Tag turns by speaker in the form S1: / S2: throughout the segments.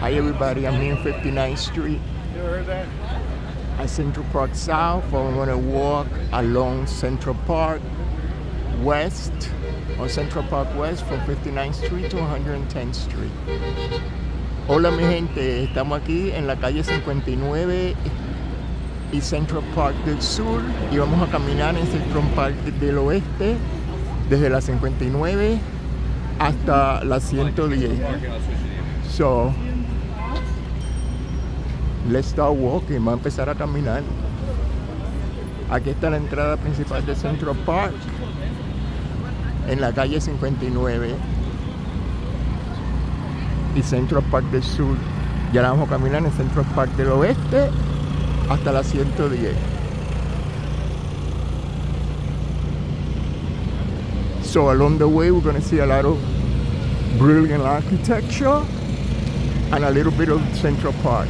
S1: Hi everybody, I'm here on 59th Street at Central Park South. I'm going to walk along Central Park West, or Central Park West from 59th Street to 110th Street. Hola mi gente, estamos aquí en la calle 59 y Central Park del Sur y vamos a caminar en Central Park del Oeste desde la 59 hasta la 110. So, let's start walking. Vamos a empezar a caminar. Aquí está la entrada principal de Central Park en la calle 59 y Central Park del Sur. Ya la vamos a caminar en Central Park del Oeste hasta la 110. So along the way we're going to see a lot of brilliant architecture and a little bit of Central Park.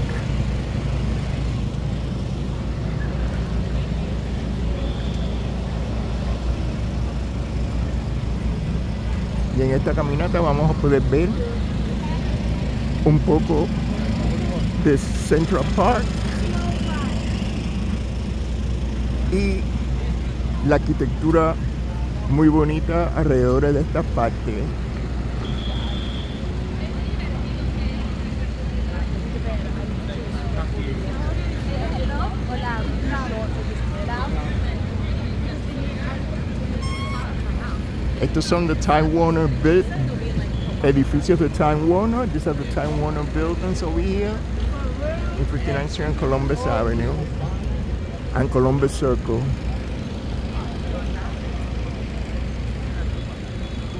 S1: Y en esta caminata vamos a poder ver un poco de Central Park y la arquitectura muy bonita alrededor de esta parte. Estos son the Time Warner edificios de Time Warner. These are the Time Warner buildings over here in 59th Street and Columbus Avenue and Columbus Circle.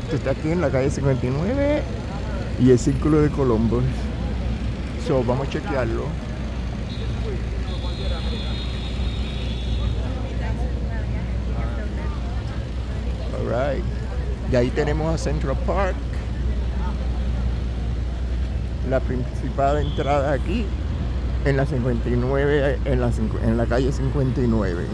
S1: Esto está aquí en la calle 59 y el Círculo de Columbus. So, vamos a chequearlo. Alright. Y ahí tenemos a Central Park, la principal entrada aquí en la 59, en la calle 59.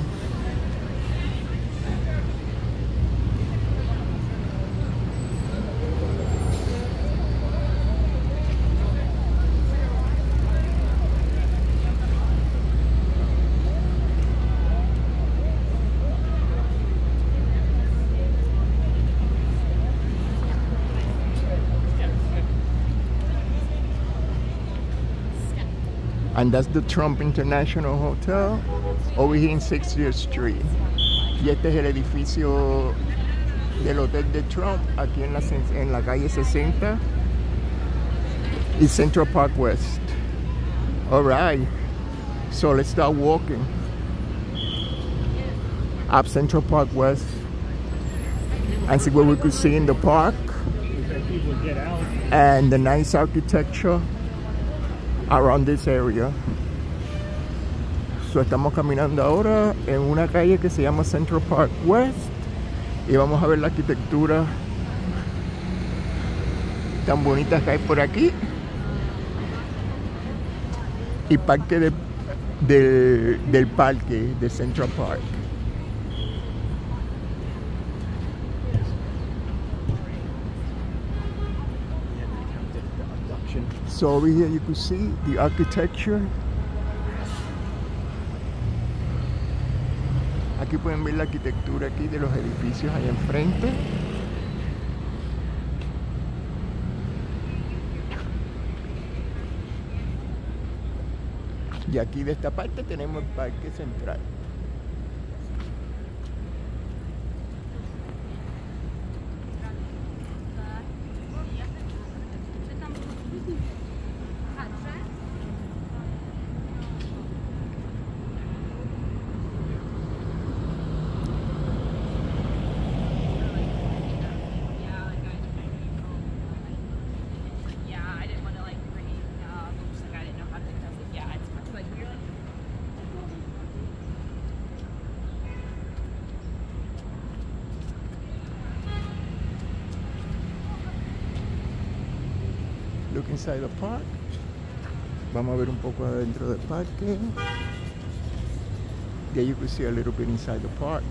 S1: And that's the Trump International Hotel over here in 60th Street. Y este es el edificio del Hotel de Trump aquí en la calle 60 y Central Park West. Alright, so let's start walking up Central Park West and see what we could see in the park and the nice architecture around this area. So estamos caminando ahora en una calle que se llama Central Park West y vamos a ver la arquitectura tan bonita que hay por aquí y parte del parque de Central Park. So over here you can see the architecture. Aquí pueden ver la arquitectura aquí de los edificios allá enfrente. Y aquí de esta parte tenemos el Parque Central. Look inside the park. Vamos a ver un poco adentro del parque. There you can see a little bit inside the park.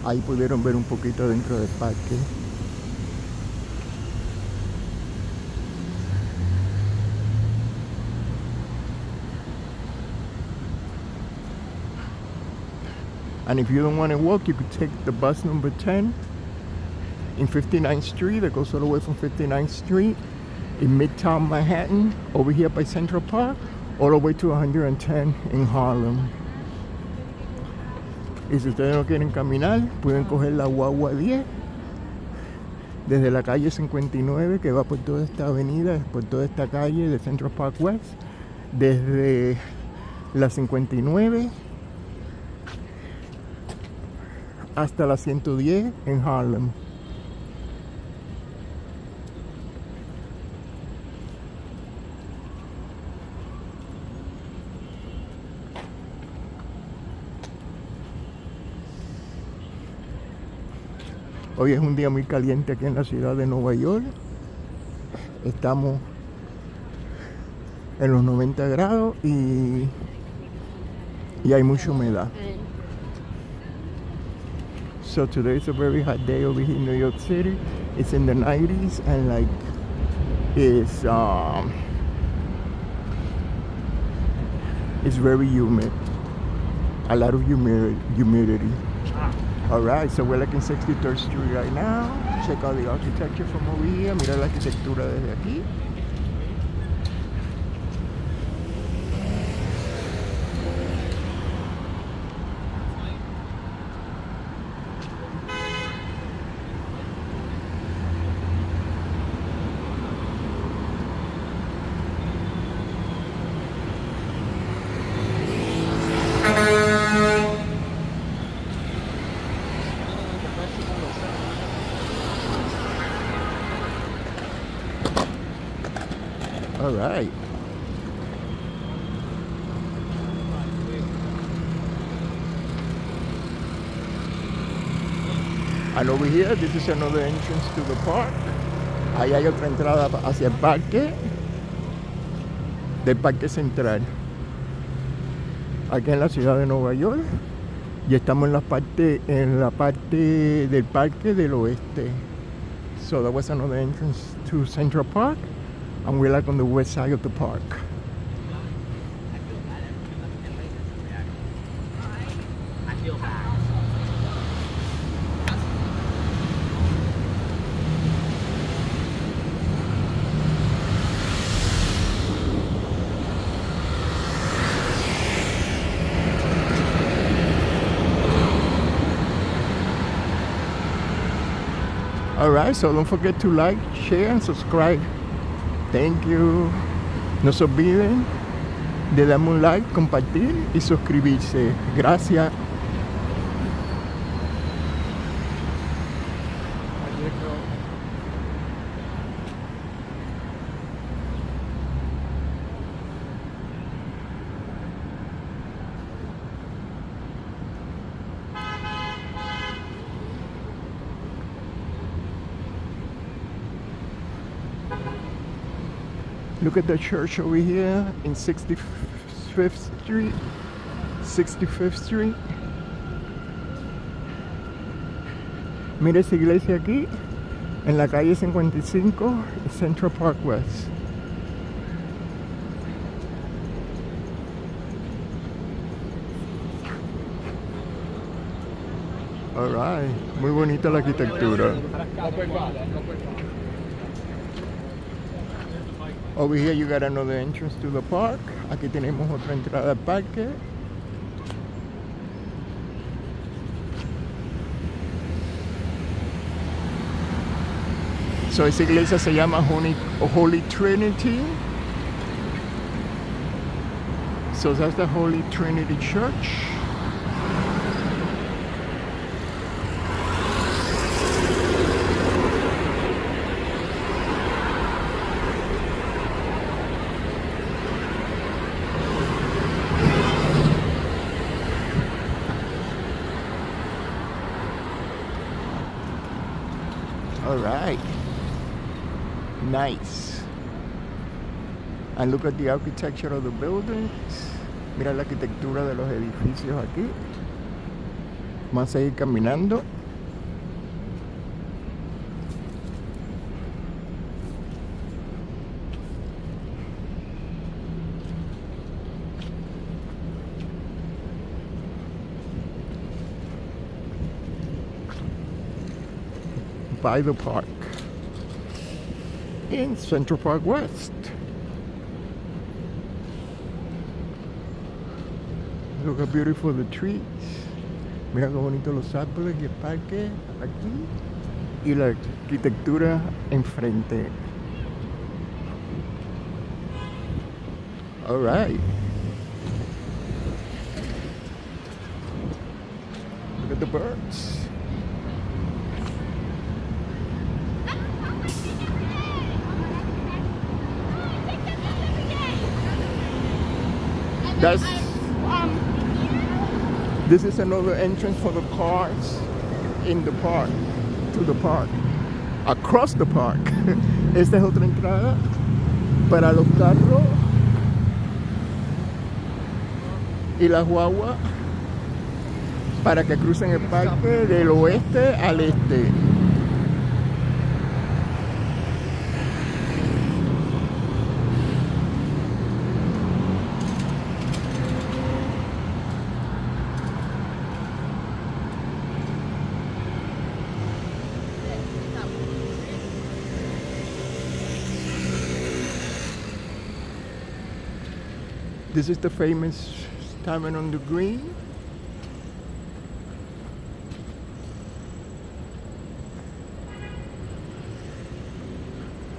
S1: Ahí pudieron ver un poquito dentro del parque. And if you don't want to walk, you could take the bus number 10 in 59th Street that goes all the way from 59th Street in Midtown Manhattan, over here by Central Park, all the way to 110 in Harlem. Y si ustedes no quieren caminar, pueden coger la guagua 10 desde la calle 59, que va por toda esta avenida, por toda esta calle de Central Park West, desde la 59 hasta la 110 en Harlem. Hoy es un día muy caliente aquí en la ciudad de Nueva York. Estamos en los 90 grados y hay mucha humedad. So today is a very hot day over here in New York City. It's in the 90s and like it's very humid. A lot of humidity. Alright, so we're like in 63rd Street right now. Check out the architecture from over here. Mira la arquitectura desde aquí. All right. And over here, this is another entrance to the park. Ahí hay otra entrada hacia el parque, del Parque Central, aquí en la ciudad de Nueva York. Y estamos en la parte del parque del oeste. So that was another entrance to Central Park. And we're like on the west side of the park. Alright, so don't forget to like, share and subscribe. Thank you. No se olviden de darme un like, compartir y suscribirse. Gracias. Look at the church over here in 65th Street. 65th Street. Mira esa iglesia aquí, en la calle 55, Central Park West. Alright, muy bonita la arquitectura. Over here you got another entrance to the park. Aquí tenemos otra entrada al parque. So esa iglesia se llama Holy Trinity. So that's the Holy Trinity Church. All right, nice. And look at the architecture of the buildings. Mira la arquitectura de los edificios aquí. Vamos a seguir caminando. by the park in Central Park West. Look how beautiful the trees. Mira qué bonito los árboles y el parque aquí y la arquitectura enfrente. All right. Look at the birds. This is another entrance for the cars in the park, to the park, across the park. Esta es otra entrada para los carros y las guaguas para que crucen el parque del oeste al este. This is the famous Caminando on the Green.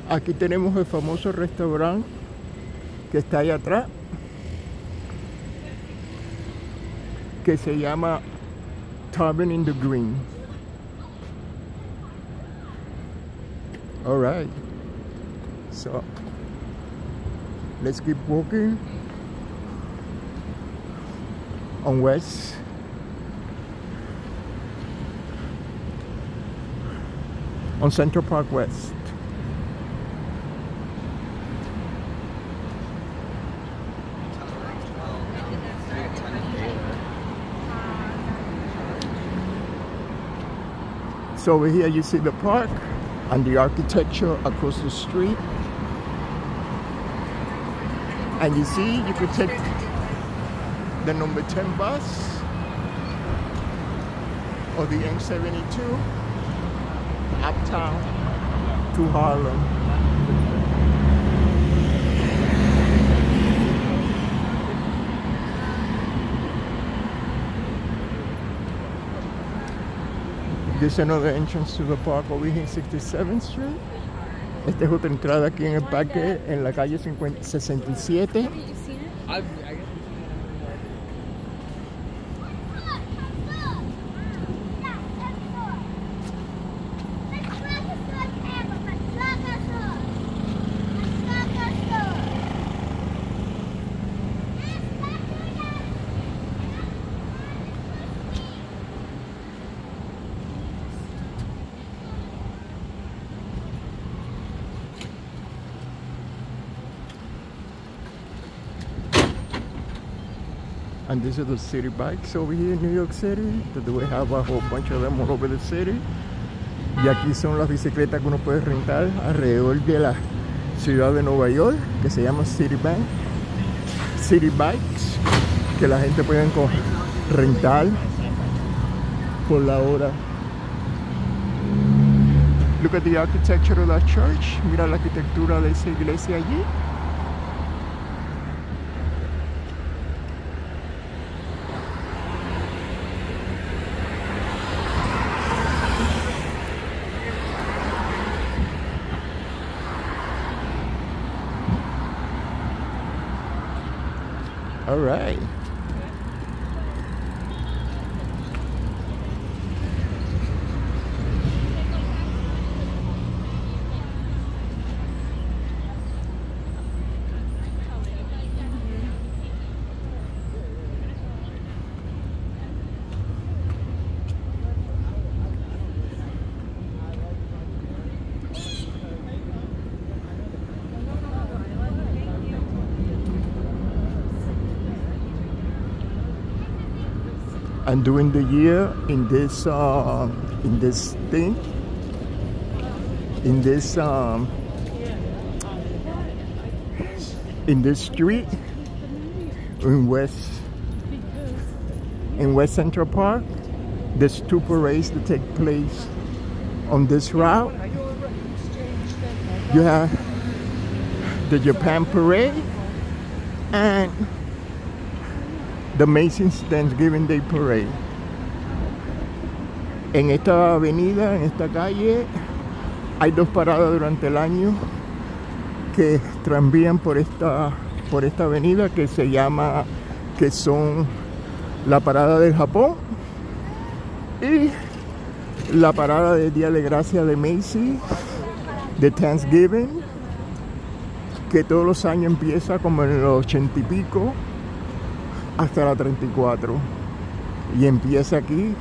S1: Aquí tenemos el famoso restaurante que está ahí atrás, que se llama Tavern in the Green. All right, so let's keep walking on West. On Central Park West. So over here you see the park and the architecture across the street. And you see, you could take the number 10 bus or the M72 uptown to Harlem. There's another entrance to the park over here in 67th Street. Esta es otra entrada aquí en el parque en la calle 67. And these are the city bikes over here in New York City, that we have a whole bunch of them all over the city. Y aquí son las bicicletas que uno puede rentar alrededor de la ciudad de Nueva York, que se llama City Bikes, que la gente puede rentar por la hora. Look at the architecture of that church. Mira la arquitectura de esa iglesia allí. All right. And during the year in this street in West Central Park, there's two parades that take place on this route. You have the Japan Parade and the Macy's Thanksgiving Day Parade. En esta avenida, en esta calle, hay dos paradas durante el año que tranvían por esta avenida que son la parada del Japón y la parada del Día de Gracia de Macy's, de Thanksgiving, que todos los años empieza como en los 80 y pico hasta la 34 y empieza aquí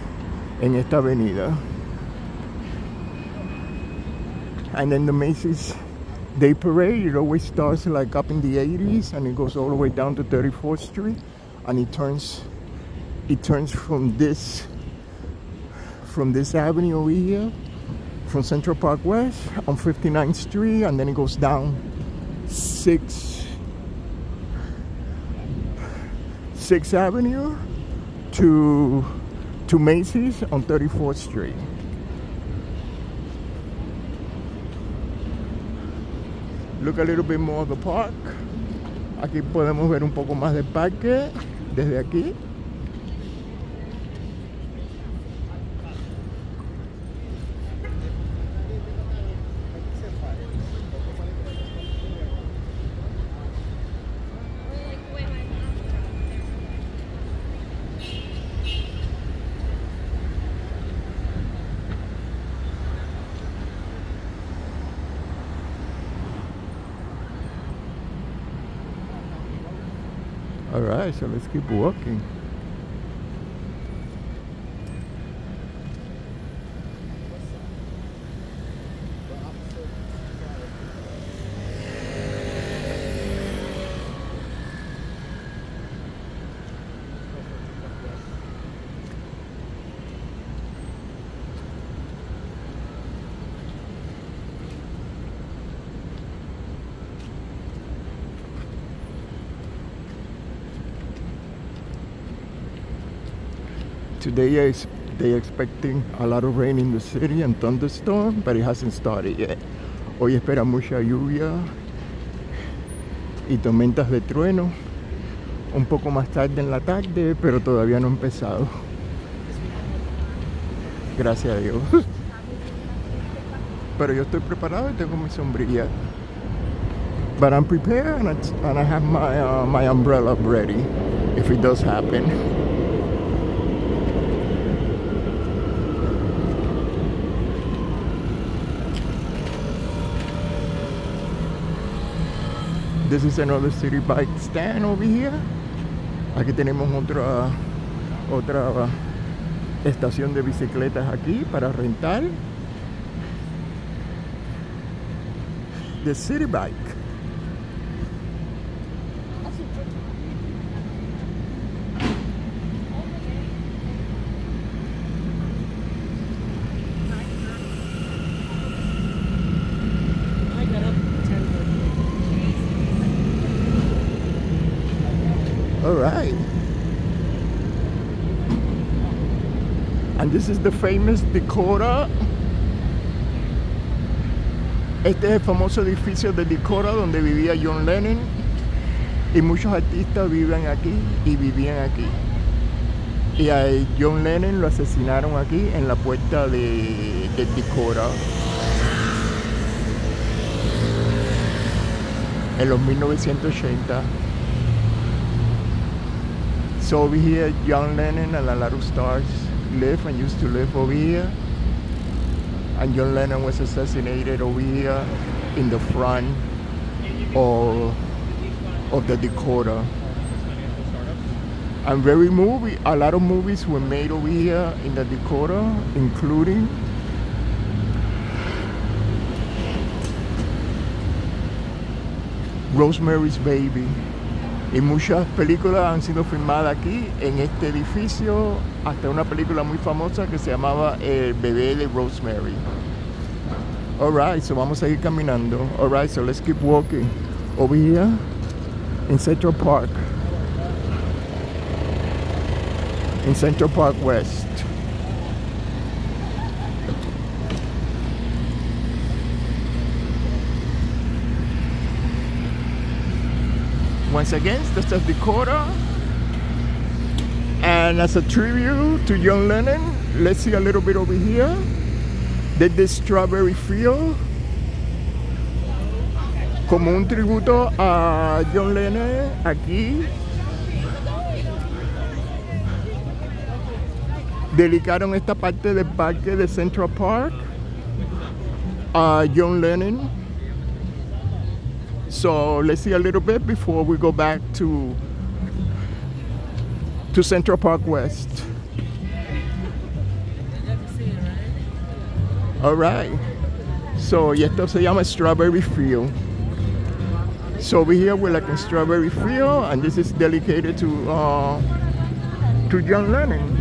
S1: en esta avenida. And then the Macy's Day Parade, it always starts like up in the 80s and it goes all the way down to 34th Street, and it turns from this avenue over here, from Central Park West on 59th Street, and then it goes down 6th Avenue to Macy's on 34th Street. Look a little bit more of the park. Aquí podemos ver un poco más del parque desde aquí. All right, so let's keep walking. Today they're expecting a lot of rain in the city and thunderstorm, but it hasn't started yet. Hoy espera mucha lluvia y tormentas de trueno un poco más tarde en la tarde, pero todavía no ha empezado. Gracias a Dios. Pero yo estoy preparado y tengo mi sombrilla. But I'm prepared and I have my umbrella ready if it does happen. This is another city bike stand over here. Aquí tenemos otra estación de bicicletas aquí para rentar. The city bike. All right. And this is the famous Dakota. Este es el famoso edificio de Dakota donde vivía John Lennon y muchos artistas viven aquí y vivían aquí. Y a John Lennon lo asesinaron aquí en la puerta de Dakota en los 1980. So over here, John Lennon and a lot of stars live and used to live over here. And John Lennon was assassinated over here in the front of the Dakota. And a lot of movies were made over here in the Dakota, including Rosemary's Baby. Y muchas películas han sido filmadas aquí en este edificio, hasta una película muy famosa que se llamaba El bebé de Rosemary. Alright, so vamos a ir caminando. Alright, so let's keep walking over here in Central Park. In Central Park West. Once again, this is Dakota. And as a tribute to John Lennon, let's see a little bit over here. There's this strawberry field. Como un tributo a John Lennon aquí. Dedicaron esta parte del parque de Central Park a John Lennon. So let's see a little bit before we go back to Central Park West. All right. So y esto se llama Strawberry Field. So over here we're like in Strawberry Field, and this is dedicated to John Lennon.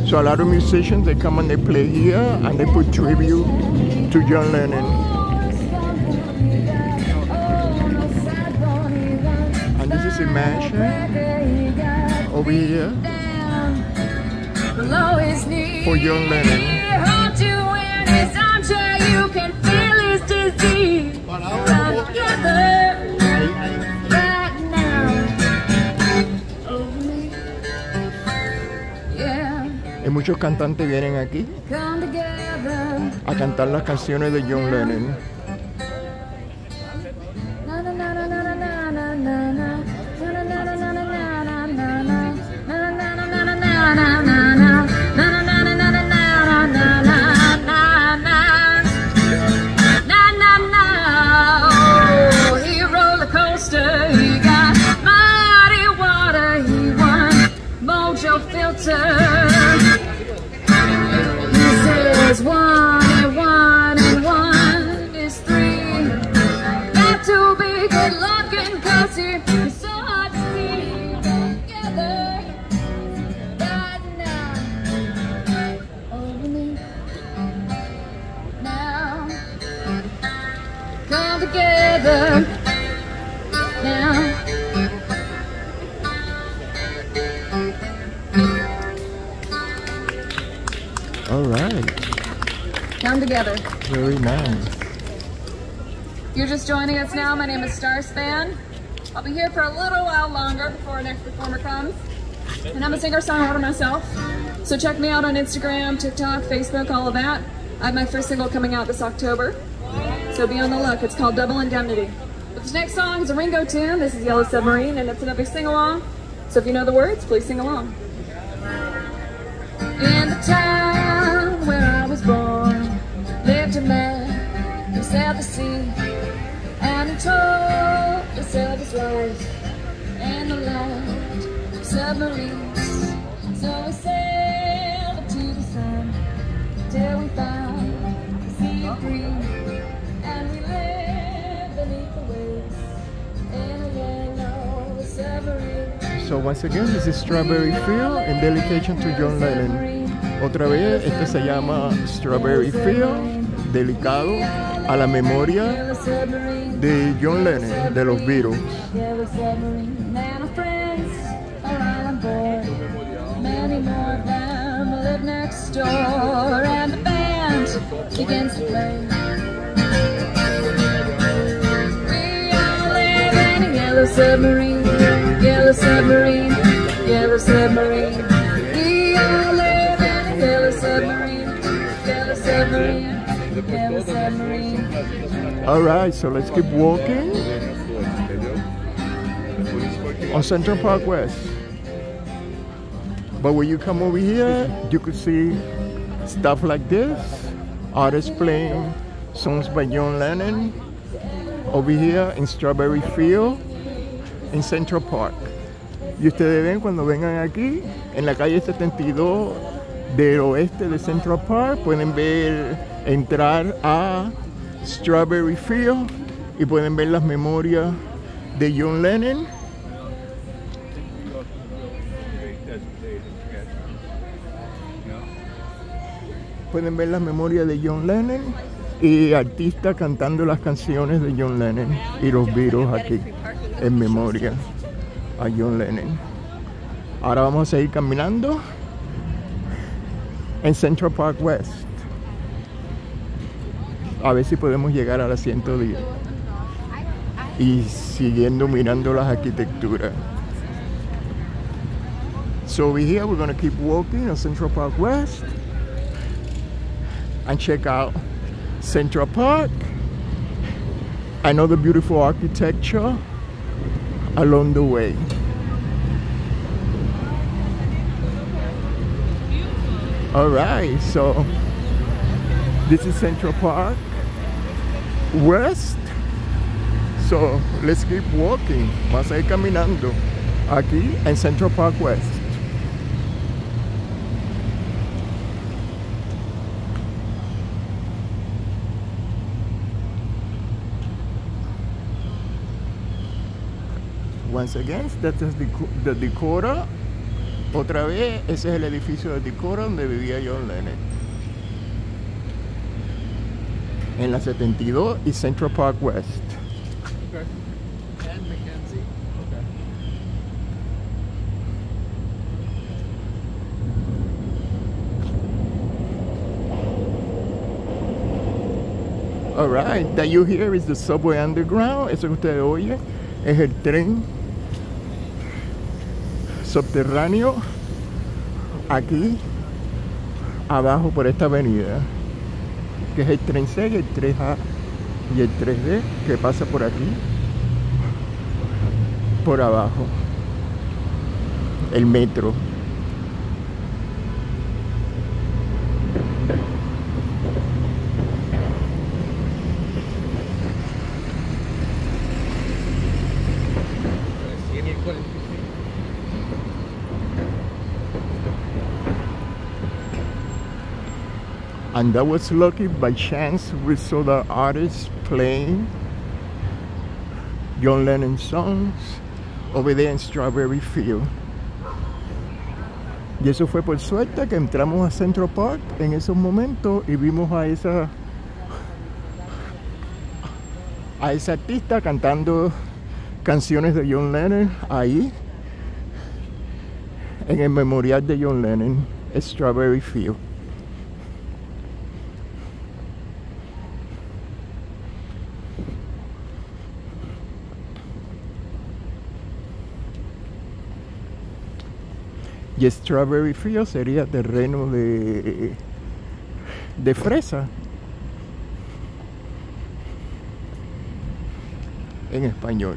S1: So a lot of musicians, they come and they play here and they put tribute to John Lennon. And this is a mansion over here for John Lennon. Y muchos cantantes vienen aquí a cantar las canciones de John Lennon.
S2: He roller coaster, he got muddy water, he won mojo filter. There's 1 and 1 and 1 is 3. Got to be good looking, cause it's so hard to see together right now. Over me now. Come together now.
S1: All right.
S2: Come together.
S1: Very nice.
S2: If you're just joining us now, my name is Starspan. I'll be here for a little while longer before our next performer comes. And I'm a singer-songwriter myself. So check me out on Instagram, TikTok, Facebook, all of that. I have my first single coming out this October. So be on the look. It's called Double Indemnity. But this next song is a Ringo tune. This is Yellow Submarine, and it's another sing-along. So if you know the words, please sing along. In the town where I was born, lived a man who sailed the sea, and he told us of his life and the land of submarines. So we sailed up to the sun till we found the sea of green, and we lived beneath the waves in a yellow submarine.
S1: So once again, this is Strawberry Field in dedication to John Lennon. Otra vez, este se llama Strawberry Field, dedicado a la memoria de John Lennon, de los Beatles.
S2: Many more of them live next door, and the band begins to play. We all live in a yellow submarine, yellow submarine, yellow submarine. We all live in a yellow submarine, yellow submarine, yellow submarine.
S1: All right, so let's keep walking on Central Park West. But when you come over here, you could see stuff like this, artists playing songs by John Lennon over here in Strawberry Field in Central Park. Y ustedes ven cuando vengan aquí, en la calle 72 del oeste de Central Park, pueden ver, entrar a Strawberry Field y pueden ver las memorias de John Lennon. Pueden ver las memorias de John Lennon y artistas cantando las canciones de John Lennon y los Beatles aquí en memoria a John Lennon. Ahora vamos a seguir caminando en Central Park West, a ver si podemos llegar al asiento 10 y siguiendo mirando las arquitecturas. So over here we're going to keep walking on Central Park West and check out Central Park. Another beautiful architecture along the way. All right, so this is Central Park West. So let's keep walking. Vamos a ir caminando aquí en Central Park West. Once again, that is the Dakota. Otra vez, ese es el edificio de Dakota donde vivía John Lennon. En la 72 y Central Park West.
S3: Okay. And Mackenzie. Okay.
S1: All right, that you hear is the subway underground. Eso que ustedes oyen es el tren subterráneo aquí abajo por esta avenida, que es el tren C, el 3A y el 3D, que pasa por aquí, por abajo, el metro. And that was lucky. By chance we saw the artists playing John Lennon songs over there in Strawberry Field. Y eso fue por suerte que entramos a Central Park en esos momentos y vimos a esa artista cantando canciones de John Lennon ahí en el memorial de John Lennon, Strawberry Field. Y Strawberry Field sería terreno de fresa en español.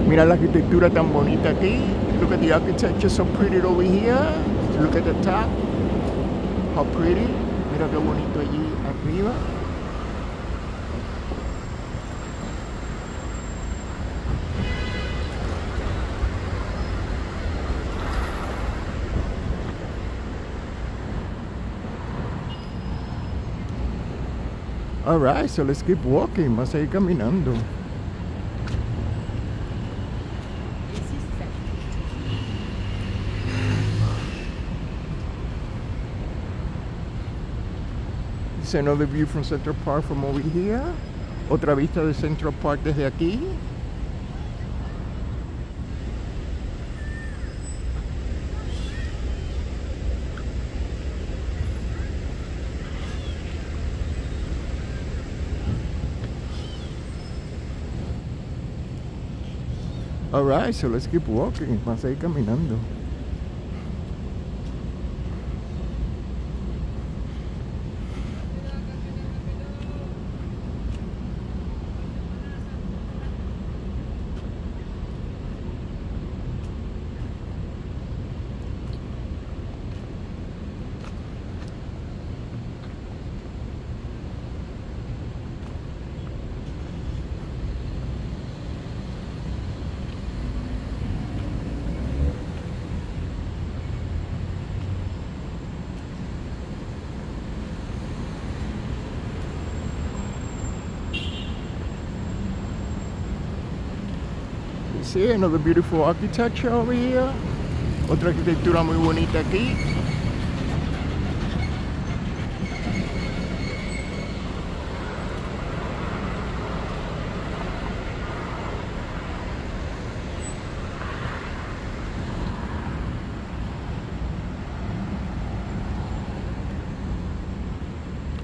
S1: Mira la arquitectura tan bonita aquí. Look at the architecture, so pretty over here. Look at the top, how pretty. Mira qué bonito allí arriba. Alright, so let's keep walking. Vamos a ir caminando. It's another view from Central Park from over here. Otra vista de Central Park desde aquí. Alright, so let's keep walking. Vamos a ir caminando. See another beautiful architecture over here. Otra arquitectura muy bonita aquí.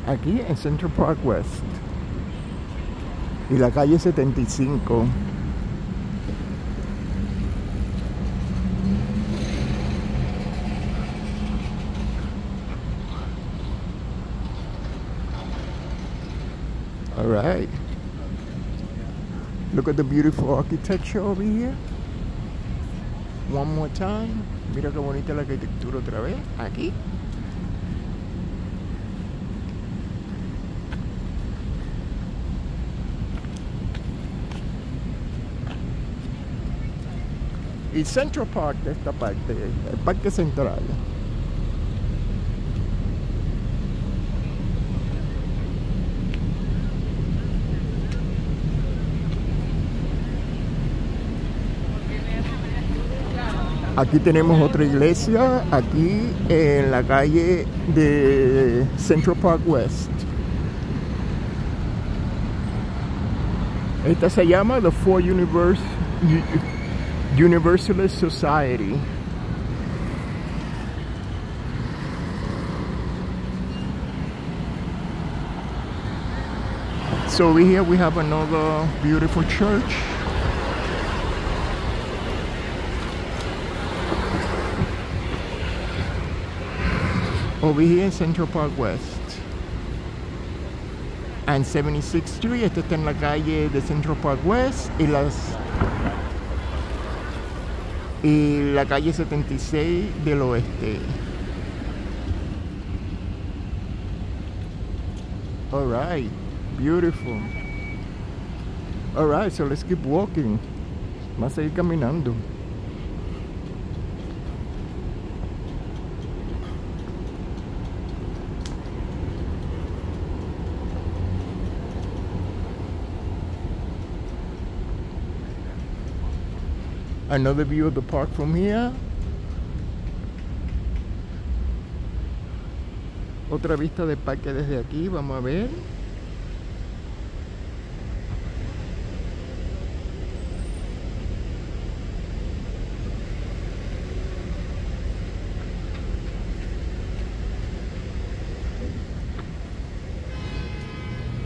S1: Aquí en Central Park West y la calle 75. All right, look at the beautiful architecture over here. One more time. Mira qué bonita la arquitectura otra vez aquí. Y Central Park de esta parte, el Parque Central. Aquí tenemos otra iglesia, aquí en la calle de Central Park West. Esta se llama The Four Universalist Society. So over here we have another beautiful church. Over here in Central Park West and 76th Street. Esta está en la calle de Central Park West y la calle 76 del oeste. All right, beautiful. All right, so let's keep walking. Vamos a seguir caminando. Another view of the park from here. Otra vista del parque desde aquí, vamos a ver.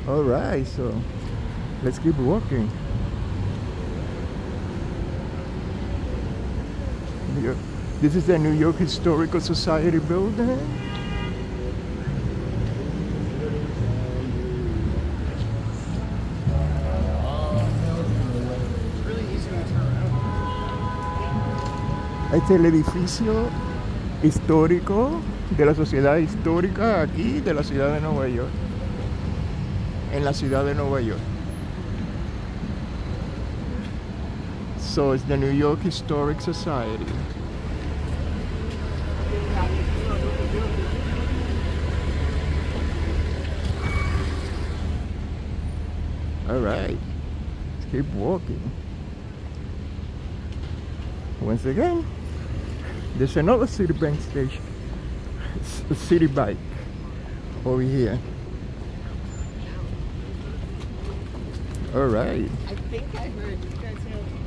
S1: All right, so let's keep walking. This is the New York Historical Society building. Este es el edificio histórico de la Sociedad Histórica aquí de la ciudad de Nueva York. En la ciudad de Nueva York. So it's the New York Historic Society. All right, let's keep walking. Once again, there's another Citibank station, a City Bike over here. All right.
S3: I think I heard you guys have.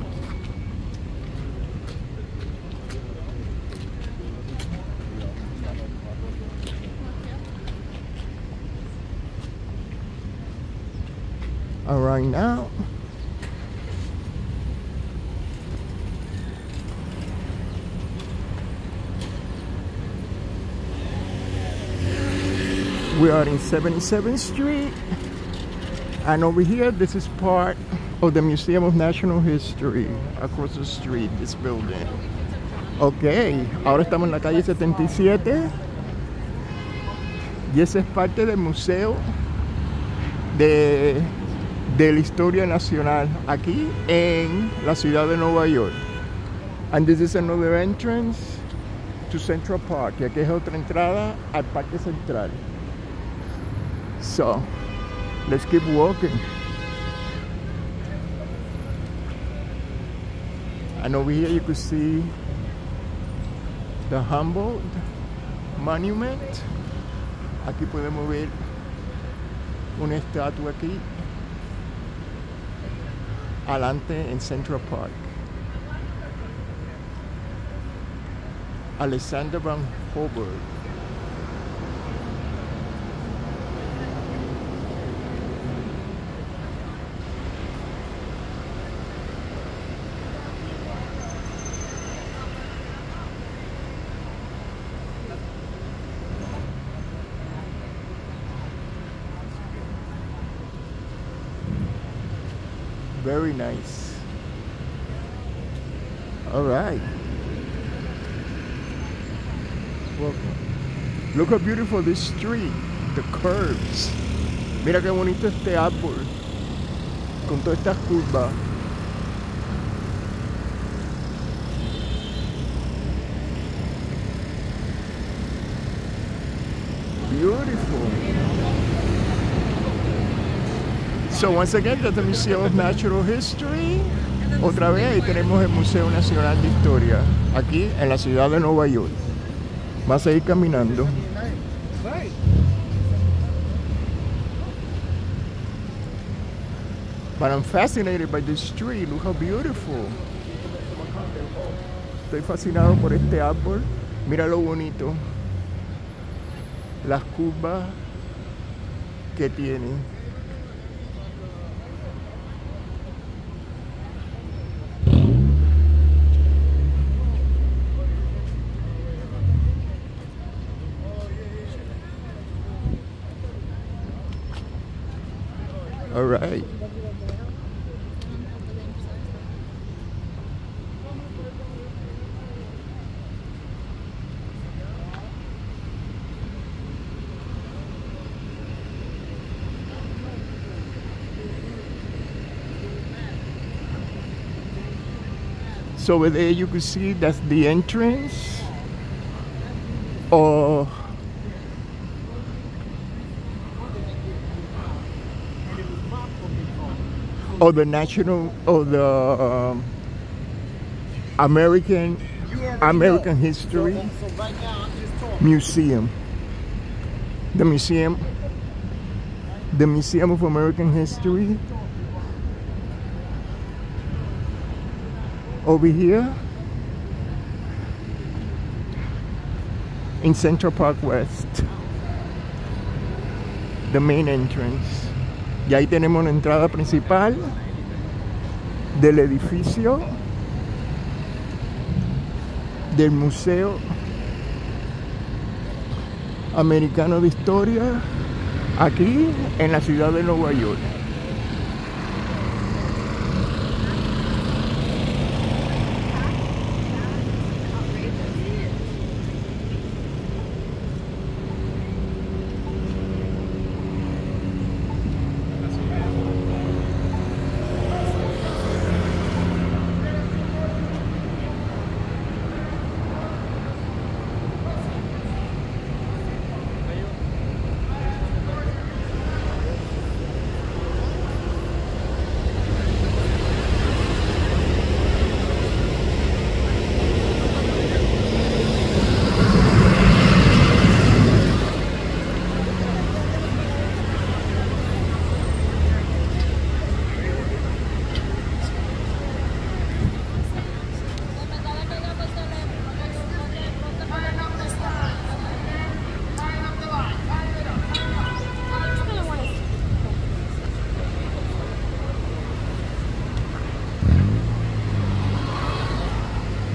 S1: All right, now we are in 77th Street, and over here this is part of the Museum of National History across the street, this building. Ok, ahora estamos en la calle 77 y ese es parte del museo de la historia nacional aquí en la ciudad de Nueva York. And this is another entrance to Central Park. Y aquí es otra entrada al Parque Central. So, let's keep walking. And over here you can see The Humboldt Monument. Aquí podemos ver una estatua aquí. Adelante en Central Park. Alexander Van Humboldt. Very nice. All right. Welcome. Look how beautiful this street. The curves. Mira qué bonito este árbol. Con todas estas curvas. Beautiful. So once again, that's the Museum of Natural History. Otra vez ahí tenemos el Museo Nacional de Historia, aquí en la ciudad de Nueva York. Vas a ir caminando. But I'm fascinated by this street. Look how beautiful. Estoy fascinado por este árbol. Mira lo bonito. Las curvas que tiene. All right. So over there you can see that's the entrance of the national or the American History Museum. The Museum of American History. Over here in Central Park West, the main entrance. Y ahí tenemos la entrada principal del edificio del Museo Americano de Historia, aquí en la ciudad de Nueva York.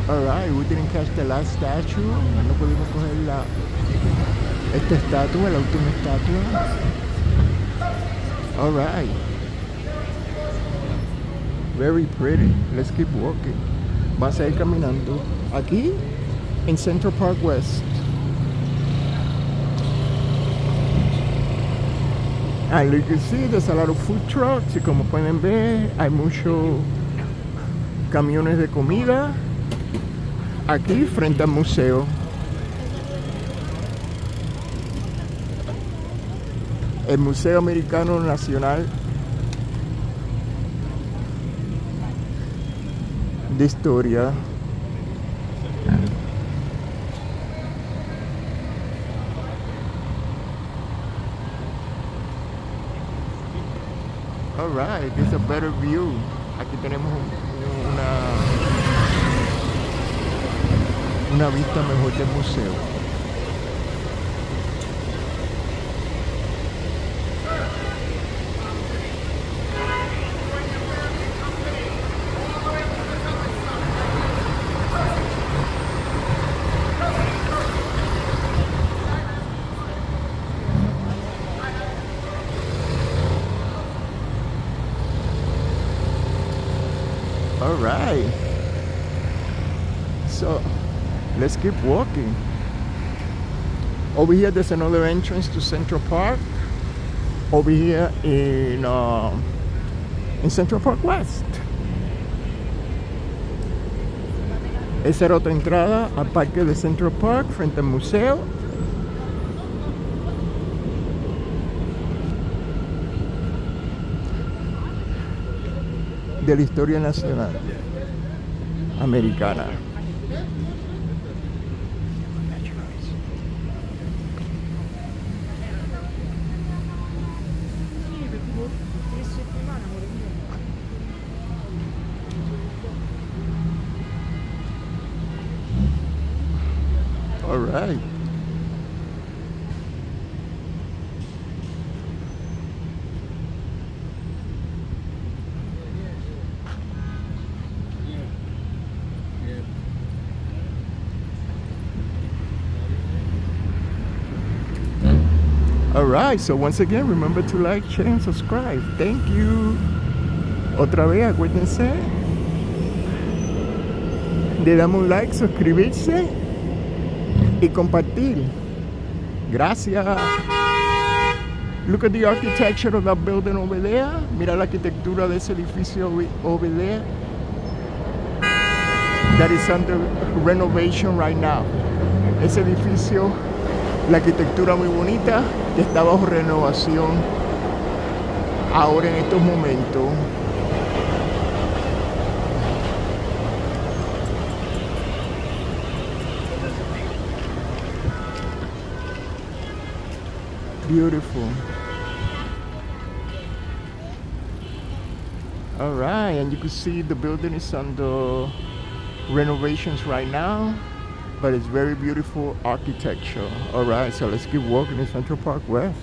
S1: Alright, we didn't catch the last statue. No pudimos coger esta estatua, la última estatua. Alright. Very pretty. Let's keep walking. Vamos a ir caminando. Aquí en Central Park West. And you can see there's a lot of food trucks. Y como pueden ver, hay muchos camiones de comida aquí frente al museo. El Museo Americano Nacional de Historia. All right, this is a better view. Aquí tenemos una vista mejor del museo. All right, so let's keep walking. Over here there's another entrance to Central Park. Over here in Central Park West. Esa era otra entrada al parque de Central Park frente al museo. De la historia nacional americana. All right. Alright, so once again, remember to like, share, and subscribe. Thank you. Otra vez, acuérdense de darme un like, suscribirse y compartir. Gracias. Look at the architecture of that building over there. Mira la arquitectura de ese edificio over there. That is under renovation right now. Ese edificio, la arquitectura muy bonita, que está bajo renovación ahora en estos momentos. Beautiful. All right, and you can see the building is under renovations right now, but it's very beautiful architecture. All right, so let's keep walking in Central Park West.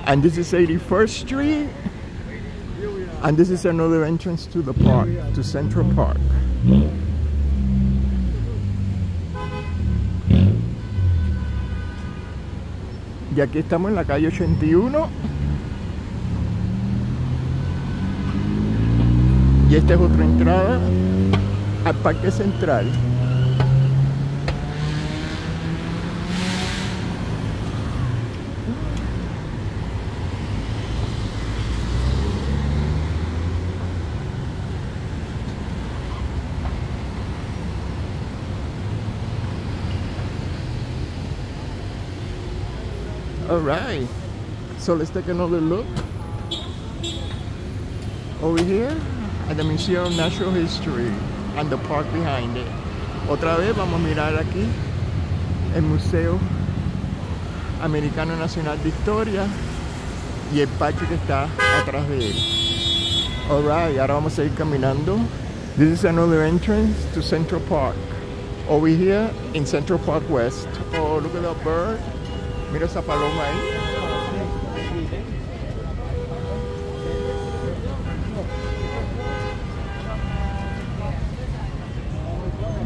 S1: And this is 81st Street, and this is another entrance to the park, to Central Park. Y aquí estamos en la calle 81. Y esta es otra entrada al Parque Central. Alright, so let's take another look over here at the Museum of Natural History and the park behind it. Otra vez vamos a mirar aquí el Museo Americano Nacional de Historia y el parque que está atrás de él. Alright, ahora vamos a ir caminando. This is another entrance to Central Park over here in Central Park West. Oh, look at that bird. Mira esa paloma ahí.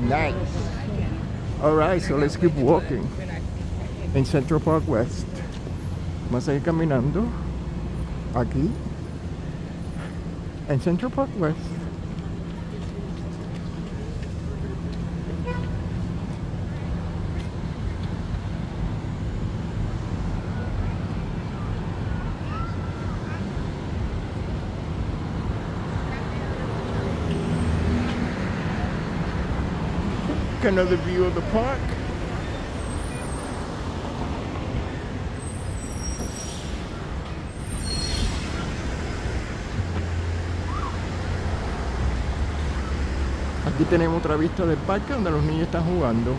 S1: Nice. Alright, so let's keep walking in Central Park West. Vamos a ir caminando aquí en Central Park West. Another view of the park. Aquí tenemos otra vista del parque donde los niños están jugando.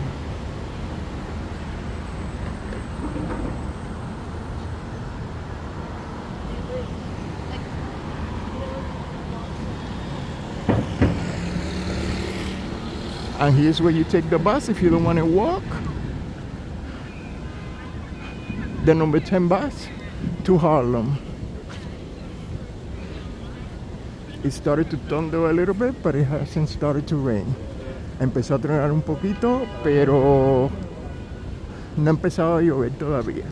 S1: And here's where you take the bus if you don't want to walk. The number 10 bus to Harlem. It started to thunder a little bit, but it hasn't started to rain. Empezó a tronar un poquito, pero no ha empezado a llover todavía.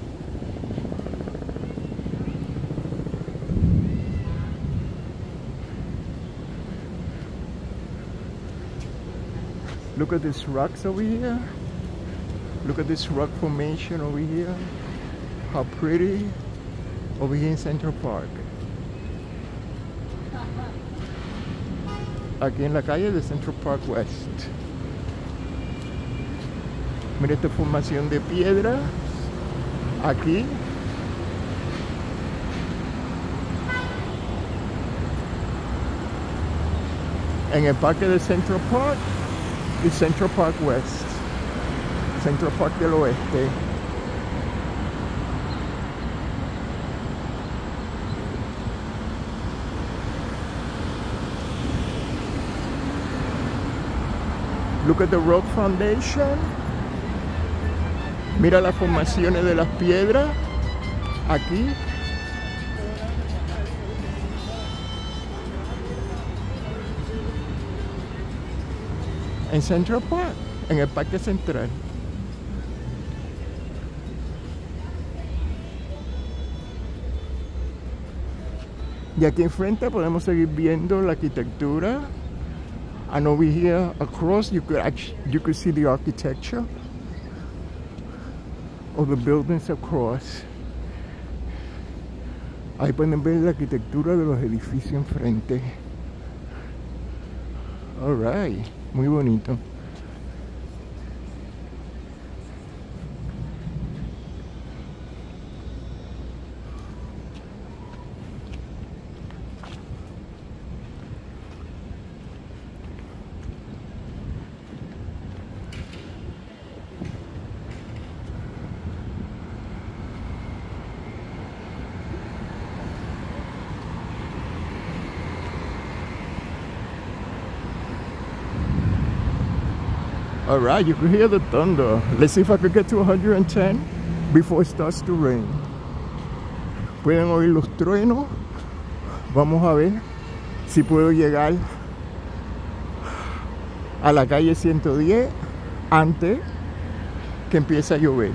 S1: Look at these rocks over here. Look at this rock formation over here. How pretty. Over here in Central Park. Aquí en la calle de Central Park West. Mira esta formación de piedra. Aquí. En el parque de Central Park. Y Central Park West, Central Park del Oeste. Look at the rock foundation. Mira las formaciones de las piedras aquí. En Central Park, en el Parque Central. Y aquí enfrente podemos seguir viendo la arquitectura. And over here across you could see the architecture of the buildings across. Ahí pueden ver la arquitectura de los edificios enfrente. All right. Muy bonito. All right, you can hear the thunder. Let's see if I could get to 110 before it starts to rain. Pueden oír los truenos. Vamos a ver si puedo llegar a la calle 110 antes que empiece a llover.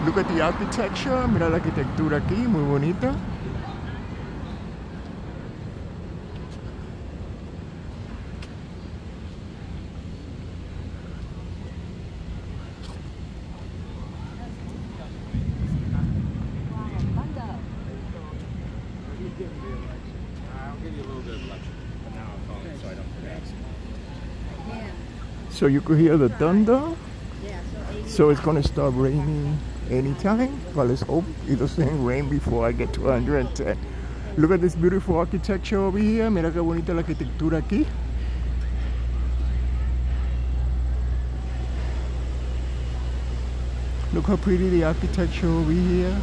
S1: Look at the architecture. Mira la arquitectura aquí, muy bonita. So you could hear the thunder. So it's going to start raining anytime, but let's hope it doesn't rain before I get to 110. Look at this beautiful architecture over here. Mira qué bonita la arquitectura aquí. Look how pretty the architecture over here.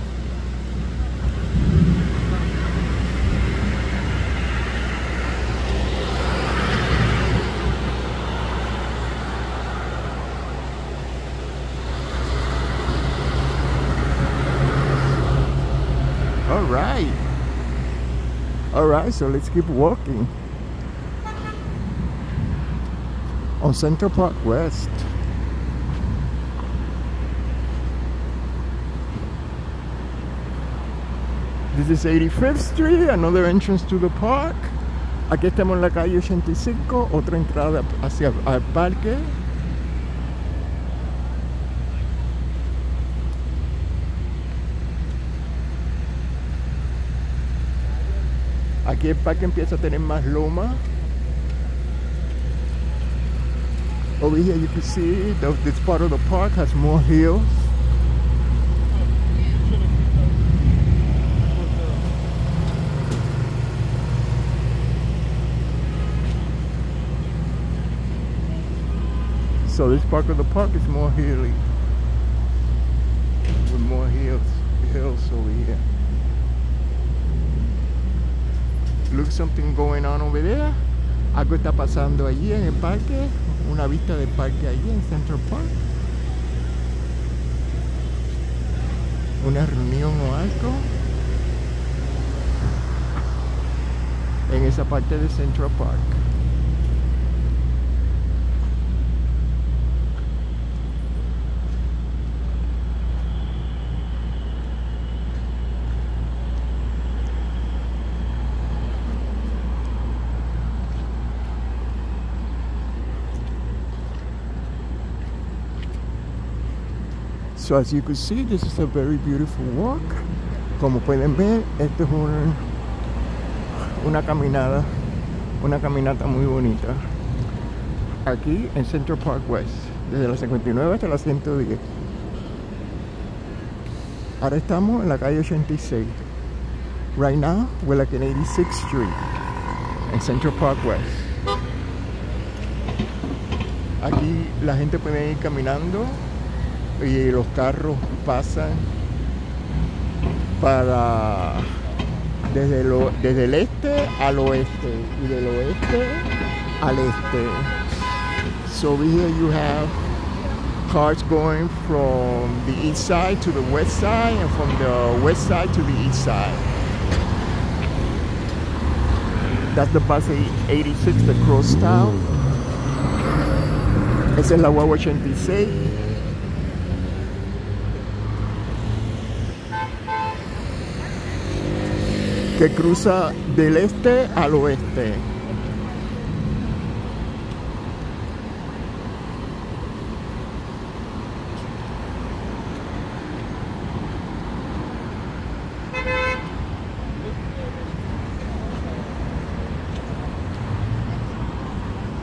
S1: Alright, so let's keep walking on Central Park West. This is 85th Street, another entrance to the park. Aquí estamos en la calle 85, otra entrada hacia el parque. Aquí el parque empieza a tener más loma. Over here you can see this part of the park has more hills. So this part of the park is more hilly, with more hills over here. Look, something going on over there. Algo está pasando allí en el parque. Una vista del parque allí en Central Park. Una reunión o algo en esa parte de Central Park. So as you can see, this is a very beautiful walk. Como pueden ver, esto es una caminata muy bonita. Aquí en Central Park West, desde la 59 hasta la 110. Ahora estamos en la calle 86. Right now, we're like in 86th Street, en Central Park West. Aquí la gente puede ir caminando y los carros pasan para desde el este al oeste y del oeste al este. So over here you have cars going from the east side to the west side and from the west side to the east side. That's the bus 86, the cross town. Esa es la guagua 86. Que cruza del este al oeste.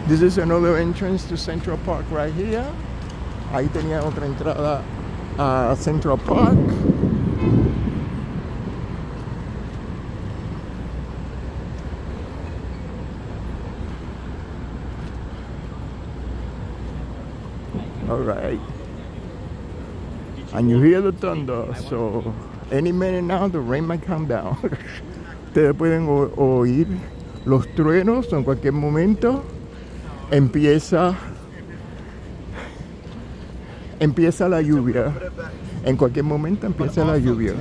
S1: This is another entrance to Central Park right here. Ahí tenía otra entrada a Central Park. All right, and you hear the thunder, so any minute now the rain might come down. Ustedes pueden oír los truenos en cualquier momento. Empieza la lluvia. En cualquier momento empieza la lluvia.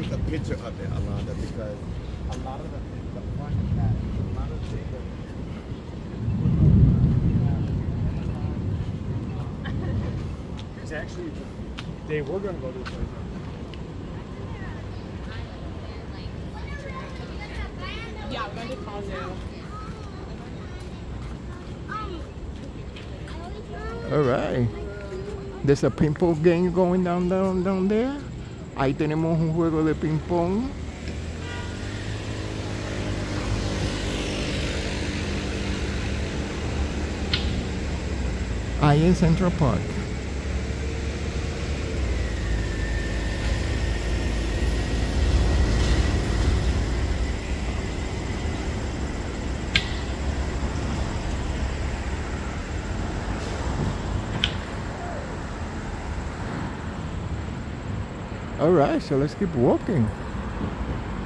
S4: Actually, they were going to go to this place.
S3: Yeah, we're going to call you.
S1: All right. There's a ping pong game going down there. Ahí tenemos un juego de ping pong. Ahí en Central Park. All right, so let's keep walking.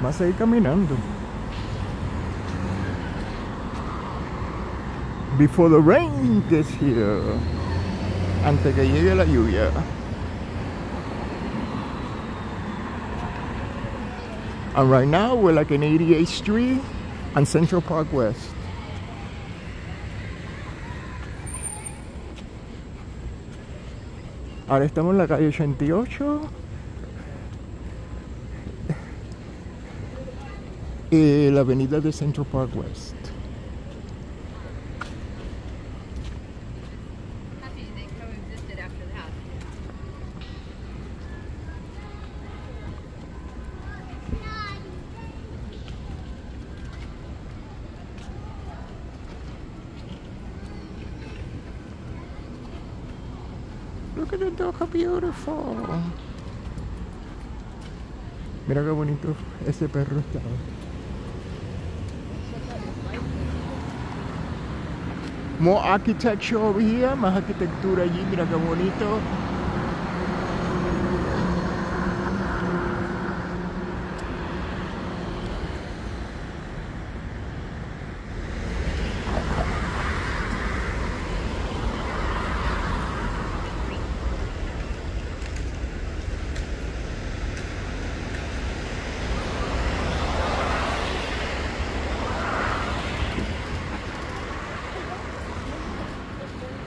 S1: Vamos a ir caminando. Before the rain gets here. Antes que llegue la lluvia. And right now we're like in 88th Street and Central Park West. Ahora estamos en la calle 88. La avenida de Central Park West.
S3: They coexisted after that.
S1: Look at the dog, how beautiful. Mira qué bonito ese perro estaba. More architecture over here, más arquitectura allí, mira qué bonito.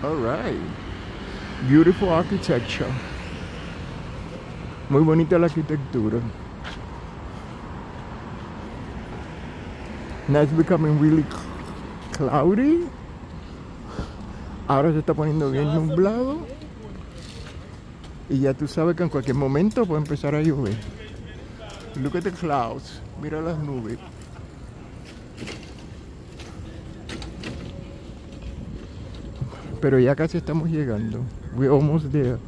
S1: All right, beautiful architecture. Muy bonita la arquitectura. Now it's becoming really cloudy. Ahora se está poniendo bien nublado. Y ya tú sabes que en cualquier momento puede empezar a llover. Look at the clouds. Mira las nubes. Pero ya casi estamos llegando. We're almost there.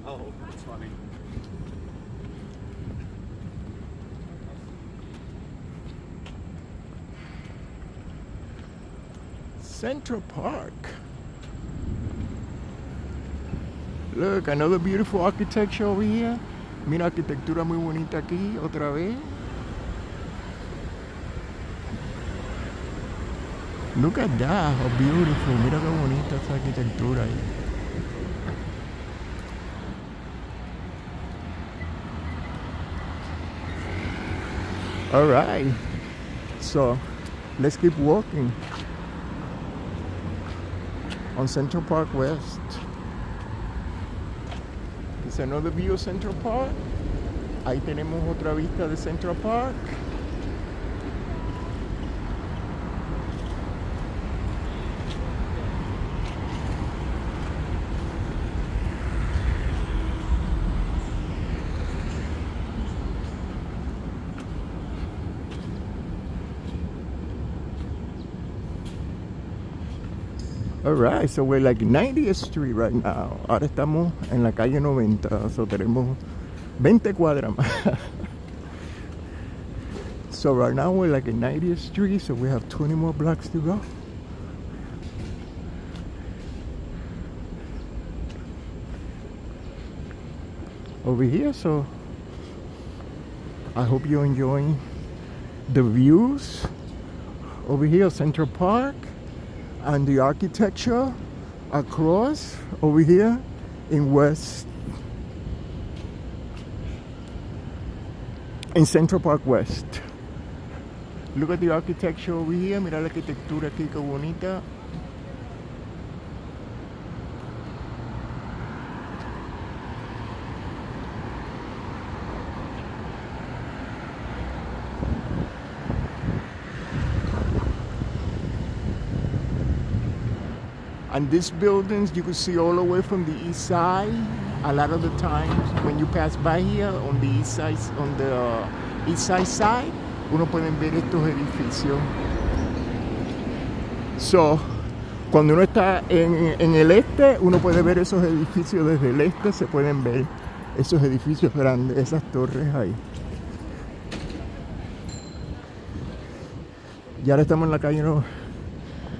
S4: Oh, that's funny.
S1: Central Park. Look, another beautiful architecture over here. Mira, arquitectura muy bonita aquí, otra vez. Look at that, how beautiful. Mira qué bonita esta arquitectura ahí. All right, so let's keep walking on Central Park West. It's another view of Central Park. Ahí tenemos otra vista de Central Park. Alright, so we're like 90th Street right now. Ahora estamos en la calle 90, so tenemos 20 cuadras más. So right now we're like in 90th Street, so we have 20 more blocks to go. Over here, so I hope you're enjoying the views over here, Central Park. And the architecture across over here in Central Park West. Look at the architecture over here. Mira la arquitectura aquí, qué bonita. And these buildings you can see all the way from the east side. A lot of the times when you pass by here on the east side, uno puede ver estos edificios. So, cuando uno está en el este, uno puede ver esos edificios desde el este, se pueden ver esos edificios grandes, esas torres ahí. Y ahora estamos en la calle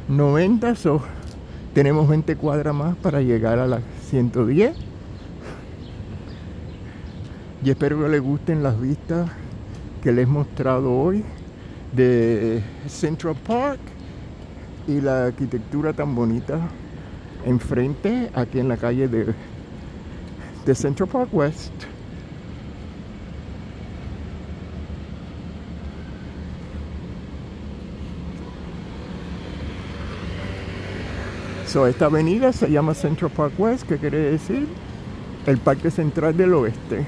S1: 90, so tenemos 20 cuadras más para llegar a las 110. Y espero que les gusten las vistas que les he mostrado hoy de Central Park y la arquitectura tan bonita enfrente aquí en la calle de Central Park West. So, esta avenida se llama Central Park West, que quiere decir el Parque Central del Oeste.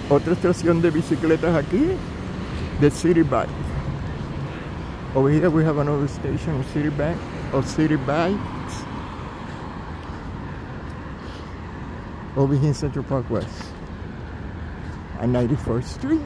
S1: Otra estación de bicicletas aquí, de City Bike. Over here we have another station of City Bikes. Over here in Central Park West, at 91st Street.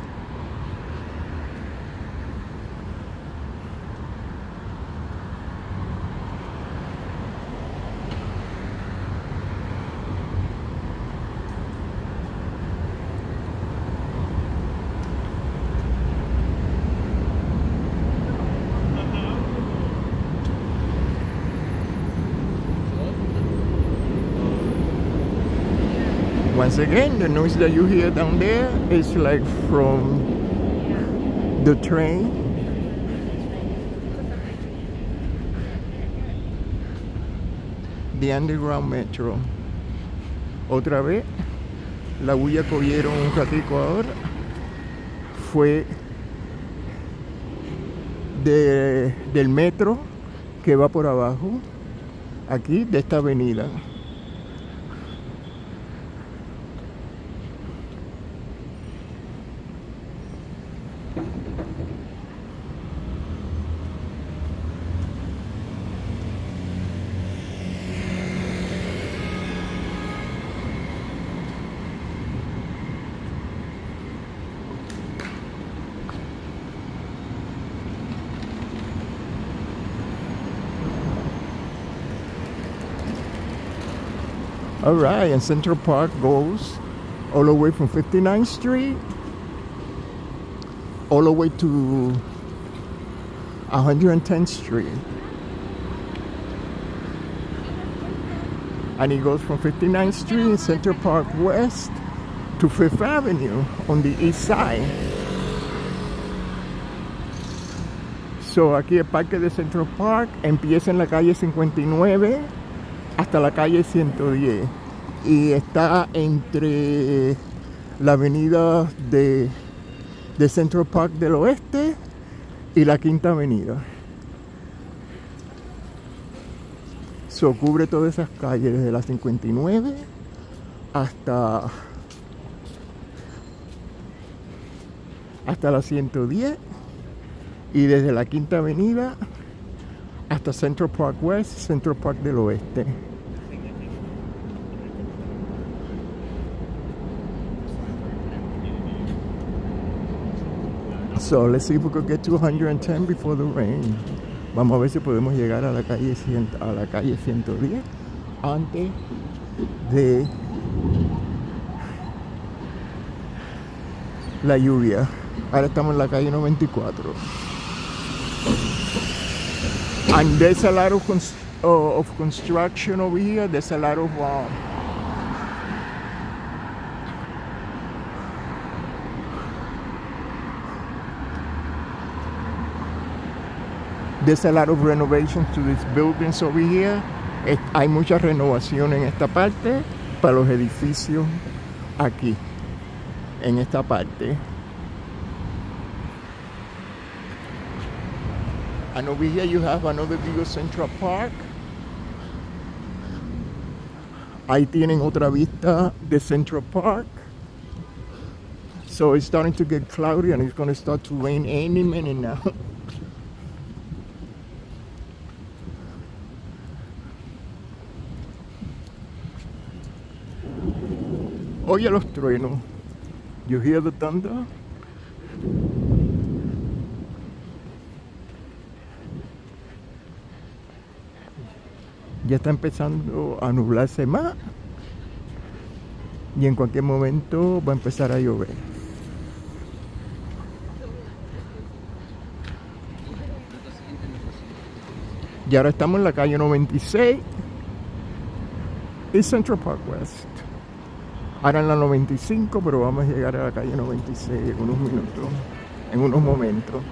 S1: Once again, the noise that you hear down there is like from the train. The underground metro. Otra vez, la bulla que oyeron un ratico ahora fue del metro que va por abajo, aquí, de esta avenida. All right, and Central Park goes all the way from 59th Street all the way to 110th Street. And it goes from 59th Street in Central Park West to 5th Avenue on the east side. So aquí el parque de Central Park empieza en la calle 59 hasta la calle 110 y está entre la avenida de Central Park del Oeste y la Quinta Avenida. So cubre todas esas calles desde la 59 hasta la 110 y desde la Quinta Avenida hasta Central Park West, Central Park del Oeste. So let's see if we could get to 110 before the rain. Vamos a ver si podemos llegar a la calle 110 antes de la lluvia. Ahora estamos en la calle 94. And there's a lot of construction over here. There's a lot of renovations to these buildings over here. Hay mucha renovación en esta parte para los edificios aquí, en esta parte. And over here you have another view of Central Park. Ahí tienen otra vista de Central Park. So it's starting to get cloudy and it's going to start to rain any minute now. Oye los truenos. You hear the thunder? Ya está empezando a nublarse más y en cualquier momento va a empezar a llover. Y ahora estamos en la calle 96 y Central Park West. Ahora en la 95, pero vamos a llegar a la calle 96 en unos minutos, en unos momentos.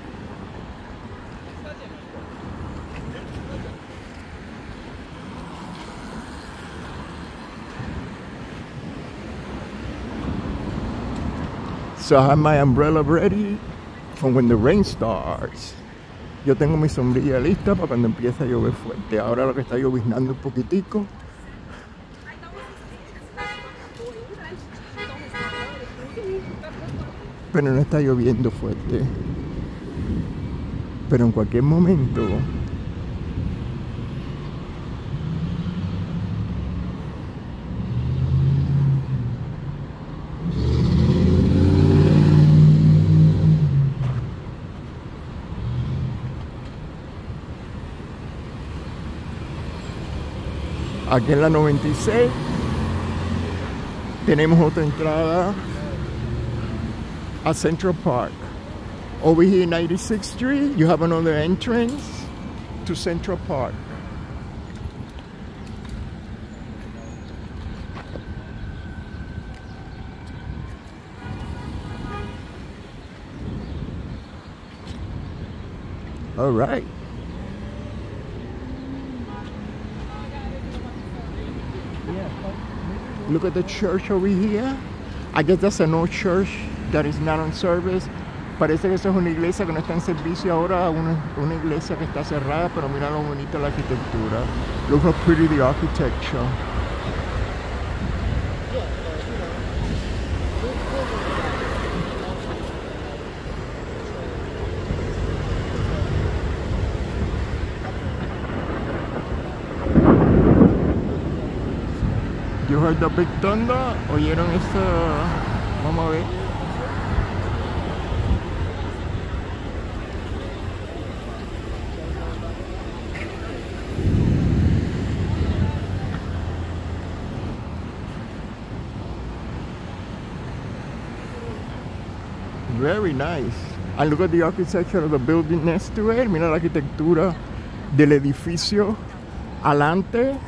S1: So I have my umbrella ready for when the rain starts. Yo tengo mi sombrilla lista para cuando empiece a llover fuerte. Ahora lo que está lloviznando un poquitico. Pero no está lloviendo fuerte. Pero en cualquier momento aquí en la 96 tenemos otra entrada a Central Park. Over here 96th Street you have another entrance to Central Park. All right. Look at the church over here. I guess that's an old church that is not on service. Parece que esa es una iglesia que no está en servicio ahora, una iglesia que está cerrada, pero mira lo bonita la arquitectura. Look how pretty the architecture. You heard the big thunder? ¿Oyeron esta? Vamos a ver. Very nice. And look at the architecture of the building next to it. Mira la arquitectura del edificio alante.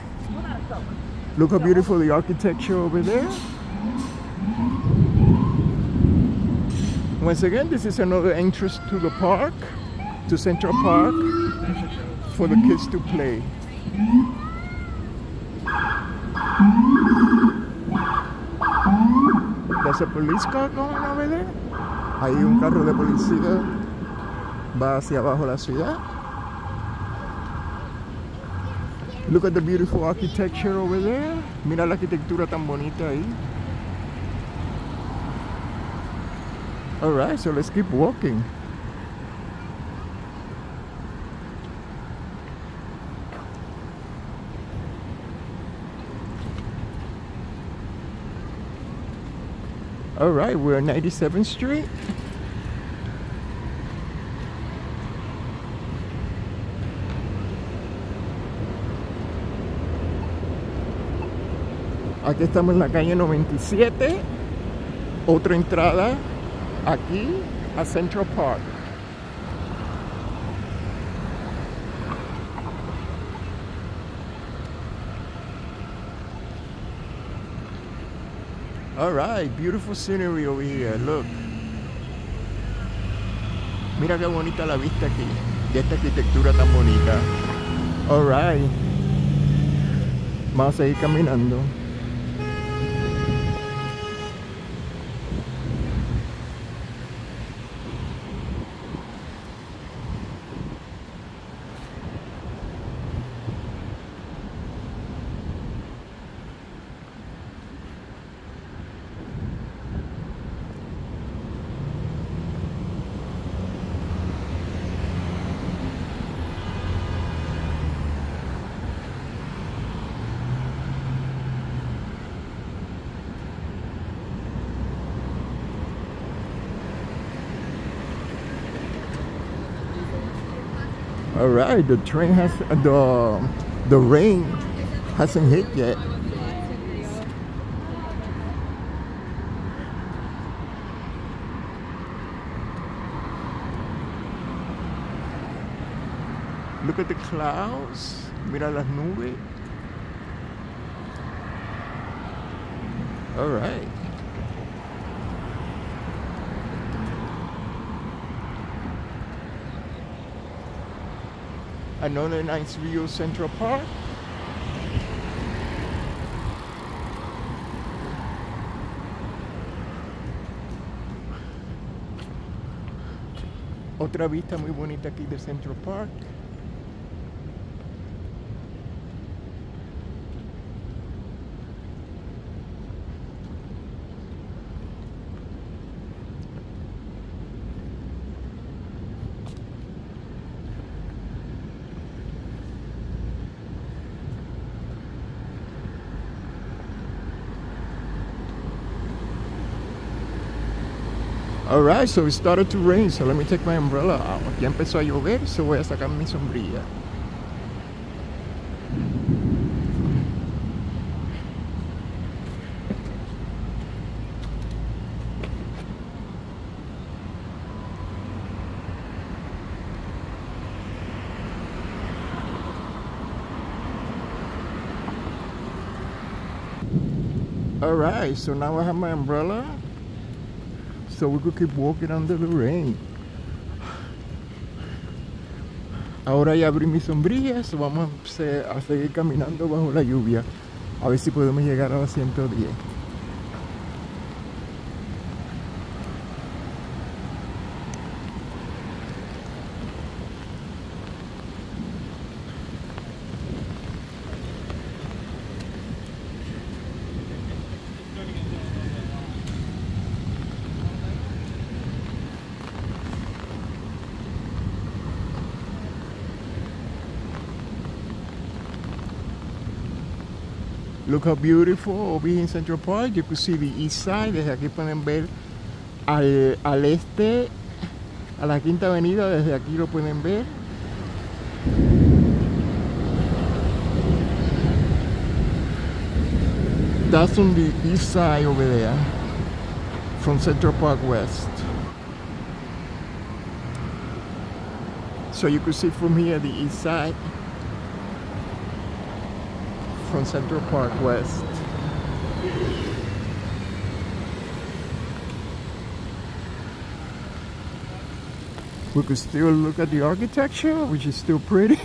S1: Look how beautiful the architecture over there. Once again, this is another entrance to the park, to Central Park, for the kids to play. There's a police car going over there. Hay un carro de policía, va hacia abajo la ciudad. Look at the beautiful architecture over there. Mira la arquitectura tan bonita ahí. Alright, so let's keep walking. Alright, we're on 97th Street. Aquí estamos en la calle 97, otra entrada aquí a Central Park. All right, beautiful scenery over here, look. Mira qué bonita la vista aquí, de esta arquitectura tan bonita. All right, vamos a seguir caminando. All right, the train has the rain hasn't hit yet. Look at the clouds. Mira las nubes. All right. Another nice view of Central Park. Otra vista muy bonita aquí de Central Park. Alright, so it started to rain, so let me take my umbrella out. Ya empezó a llover, so voy a sacar mi sombrilla. Alright, so now I have my umbrella, so we could keep walking under the rain. Ahora ya abrí mis sombrillas, vamos a seguir caminando bajo la lluvia. A ver si podemos llegar a los 110. Look how beautiful over here in Central Park. You can see the east side. Desde aquí pueden ver al este, a la Quinta Avenida. Desde aquí lo pueden ver. That's on the east side over there, from Central Park West. So you can see from here the east side. From Central Park West. We could still look at the architecture, which is still pretty,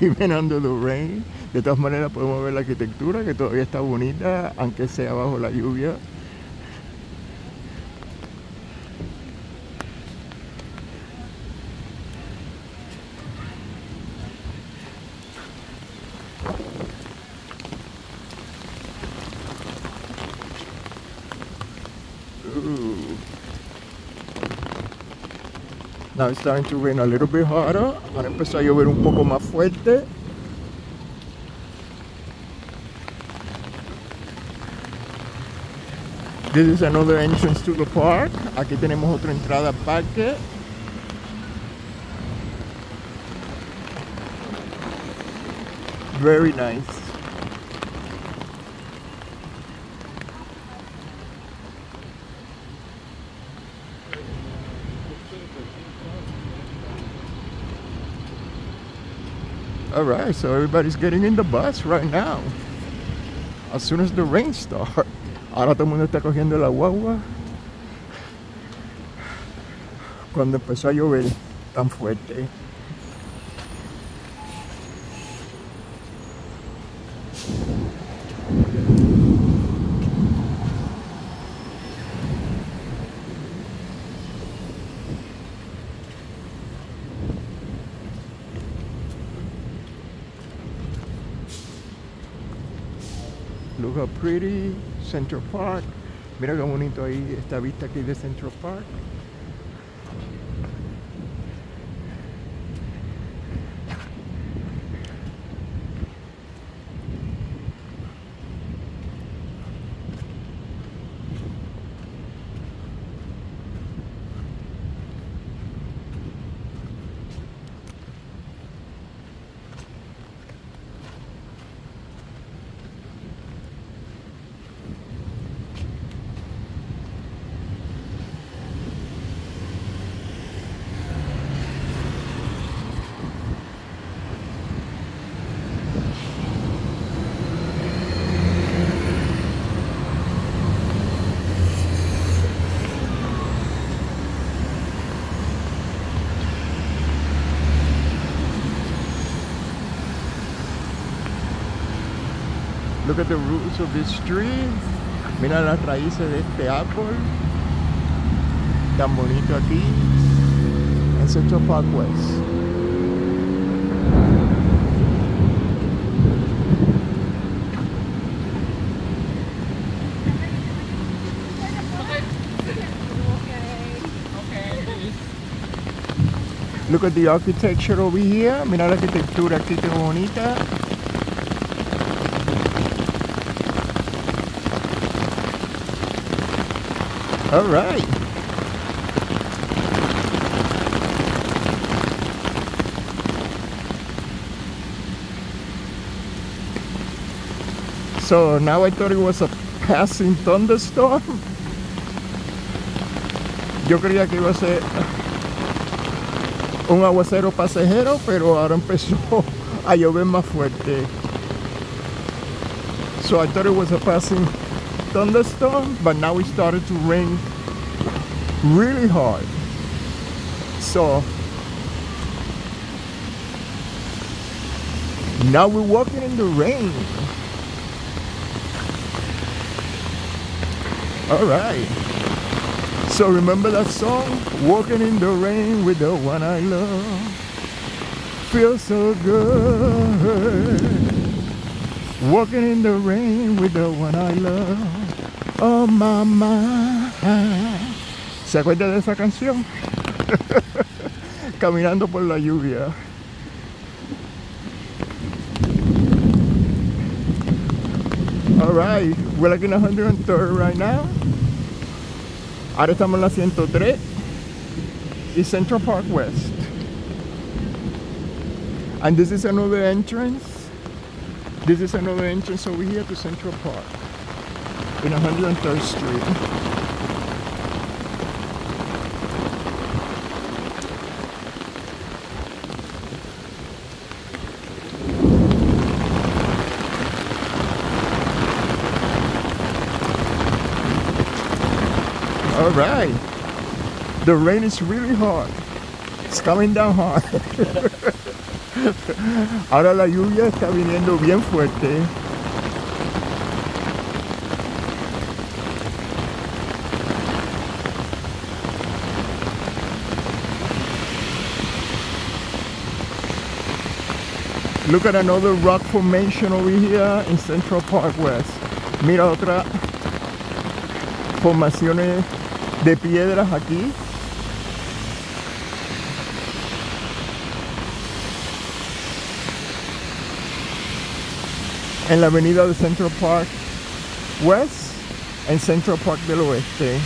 S1: even under the rain. De todas maneras podemos ver la arquitectura, que todavía está bonita, aunque sea bajo la lluvia. Now it's starting to rain a little bit harder. Ahora empezó a llover un poco más fuerte. This is another entrance to the park. Aquí tenemos otra entrada al parque. Very nice. All right, so everybody's getting in the bus right now. As soon as the rain starts. Ahora todo el mundo está cogiendo la guagua. Cuando empezó a llover tan fuerte. Look how pretty Central Park. Mira qué bonito ahí esta vista aquí de Central Park. Look at the roots of this tree. Mira las raíces de este árbol. Tan bonito aquí en Central Park West. Look at the architecture over here. Mira la arquitectura aquí, qué bonita. All right. So now I thought it was a passing thunderstorm. Yo creía que iba a ser un aguacero pasajero, pero ahora empezó a llover más fuerte. So I thought it was a passing thunderstorm, but now it started to rain really hard. So Now we're walking in the rain. All right. So remember that song? Walking in the rain with the one I love. Feels so good. Walking in the rain with the one I love. Oh mamá. ¿Se acuerda de esa canción? Caminando por la lluvia. Alright, we're like in 103rd right now. Ahora estamos en la 103 y Central Park West. And this is another entrance. This is another entrance over here to Central Park in 103rd Street. All right, the rain is really hard. It's coming down hard. Ahora la lluvia está viniendo bien fuerte. Look at another rock formation over here in Central Park West. Mira otra formaciones de piedras aquí. En la avenida de Central Park West en Central Park del Oeste.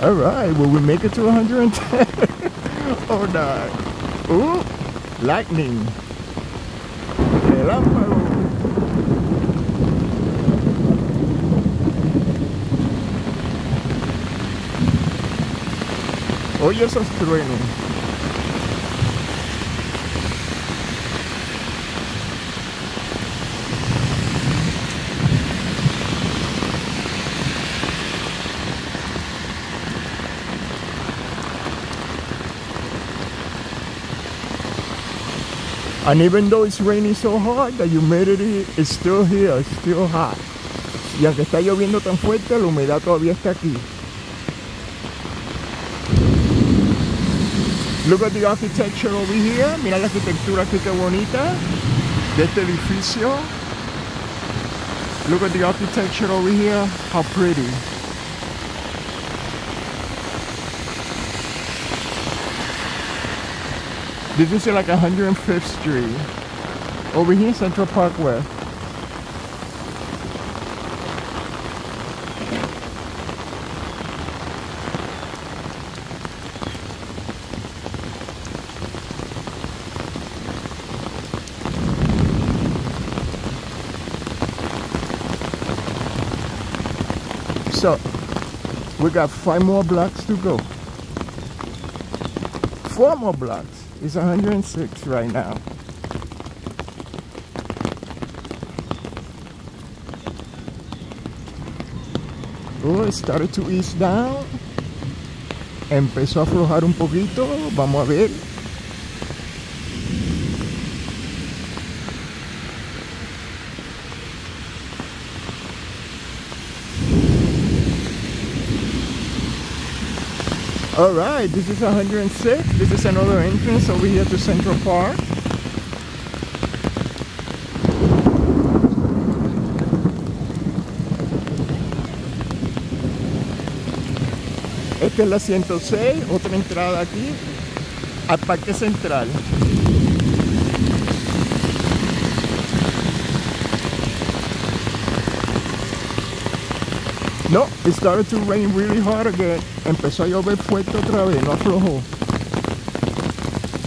S1: All right, will we make it to 110? Oh no. Ooh, lightning. Relámpago. Oye esos truenos. And even though it's raining so hard, the humidity is still here, it's still hot. Y aunque está lloviendo tan fuerte, la humedad todavía está aquí. Look at the architecture over here. Mira la arquitectura aquí que bonita de este edificio. Look at the architecture over here. How pretty. This is like 105th Street. Over here in Central Park West. So, we got 5 more blocks to go. 4 more blocks. It's 106 right now. Oh, it started to ease down. Empezó a aflojar un poquito. Vamos a ver. All right, this is 106. This is another entrance over here to Central Park. Esta es la 106, otra entrada aquí al Parque Central. No, it started to rain really hard again. Empezó a llover fuerte otra vez, no aflojó.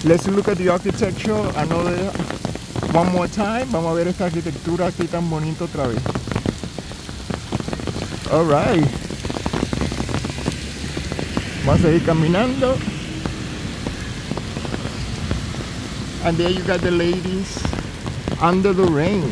S1: Let's look at the architecture another one more time. Vamos a ver esta arquitectura aquí tan bonita otra vez. All right. Vamos a seguir caminando. And there you got the ladies under the rain.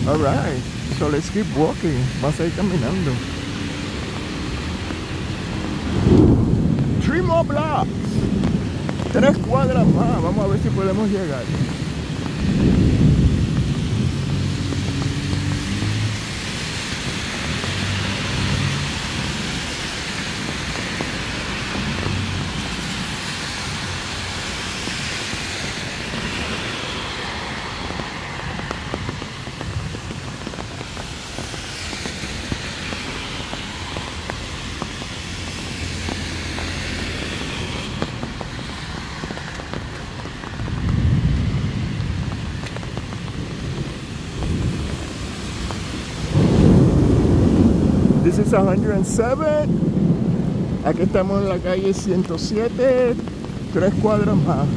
S1: All right, so let's keep walking. Vamos a ir caminando. 3 more blocks. 3 cuadras más. Vamos a ver si podemos llegar. This is 107. Aquí estamos en la calle 107. 3 cuadras más.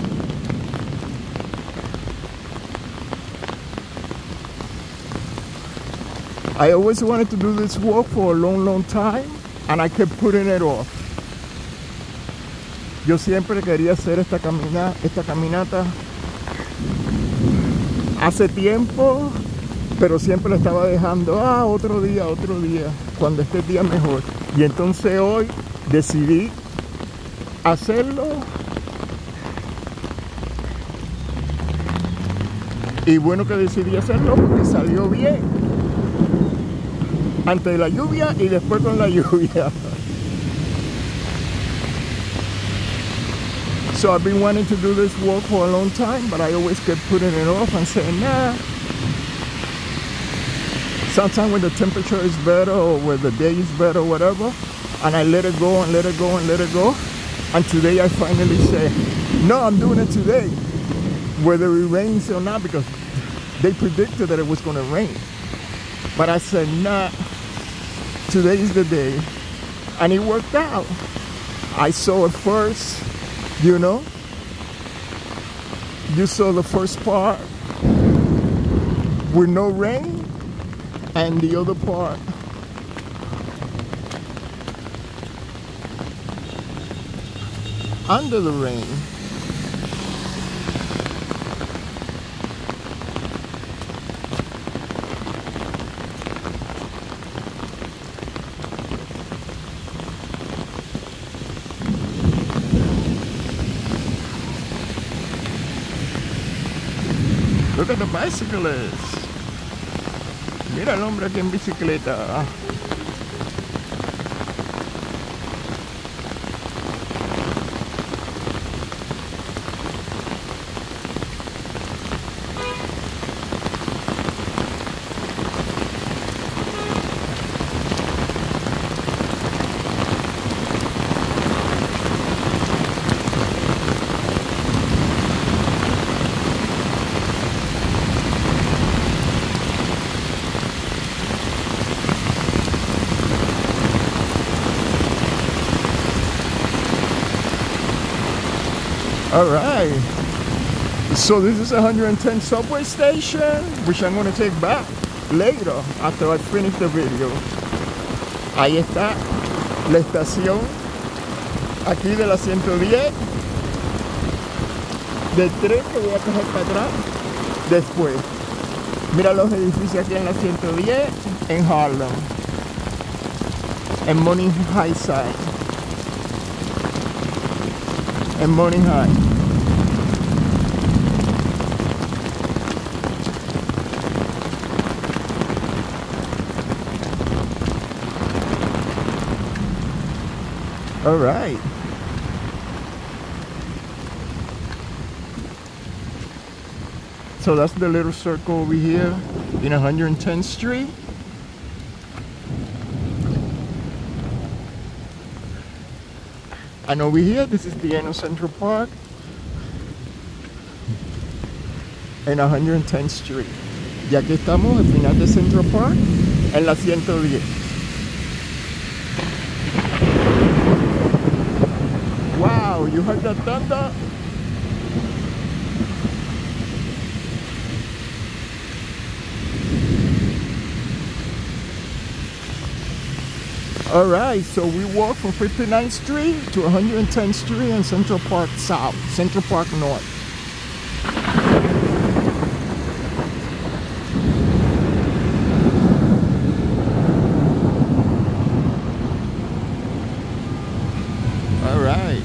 S1: I always wanted to do this walk for a long time, and I kept putting it off. Yo siempre quería hacer esta caminata hace tiempo, pero siempre lo estaba dejando, otro día, cuando esté el día mejor. Y entonces hoy decidí hacerlo. Y bueno que decidí hacerlo porque salió bien. Antes de la lluvia y después con la lluvia. So I've been wanting to do this walk for a long time, but I always kept putting it off and saying, nah. Sometimes when the temperature is better or when the day is better or whatever, and I let it go and let it go and let it go. And today I finally say, no, I'm doing it today. Whether it rains or not, because they predicted that it was going to rain. But I said, nah, today is the day. And it worked out. I saw it first, you know. You saw the first part with no rain. And the other part under the rain. Look at the bicyclists. Mira el hombre aquí en bicicleta. All right, so this is 110 subway station, which I'm going to take back later after I finish the video. Ahí está la estación aquí de la 110 del tren que voy a coger para atrás después. Mira los edificios aquí en la 110 en Harlem, en Morning High Side. En Morning High. All right. So that's the little circle over here in 110th Street. And over here, this is the end of Central Park en 110th Street. Y aquí estamos al final de Central Park en la 110. Wow, you heard that thunder? Alright, so we walk from 59th Street to 110th Street and Central Park South, Central Park North. Alright.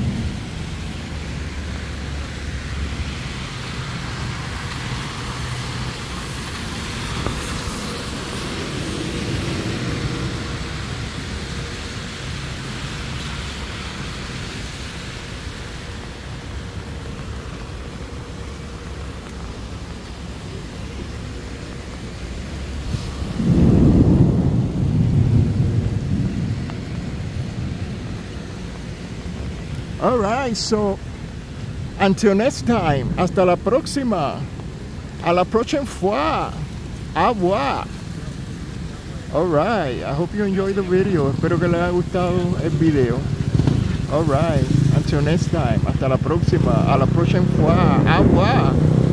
S1: Alright, so until next time, hasta la próxima. A la próxima fois. Au revoir. Alright, I hope you enjoyed the video. Espero que les haya gustado el video. Alright, until next time, hasta la próxima. A la próxima fois. Au revoir.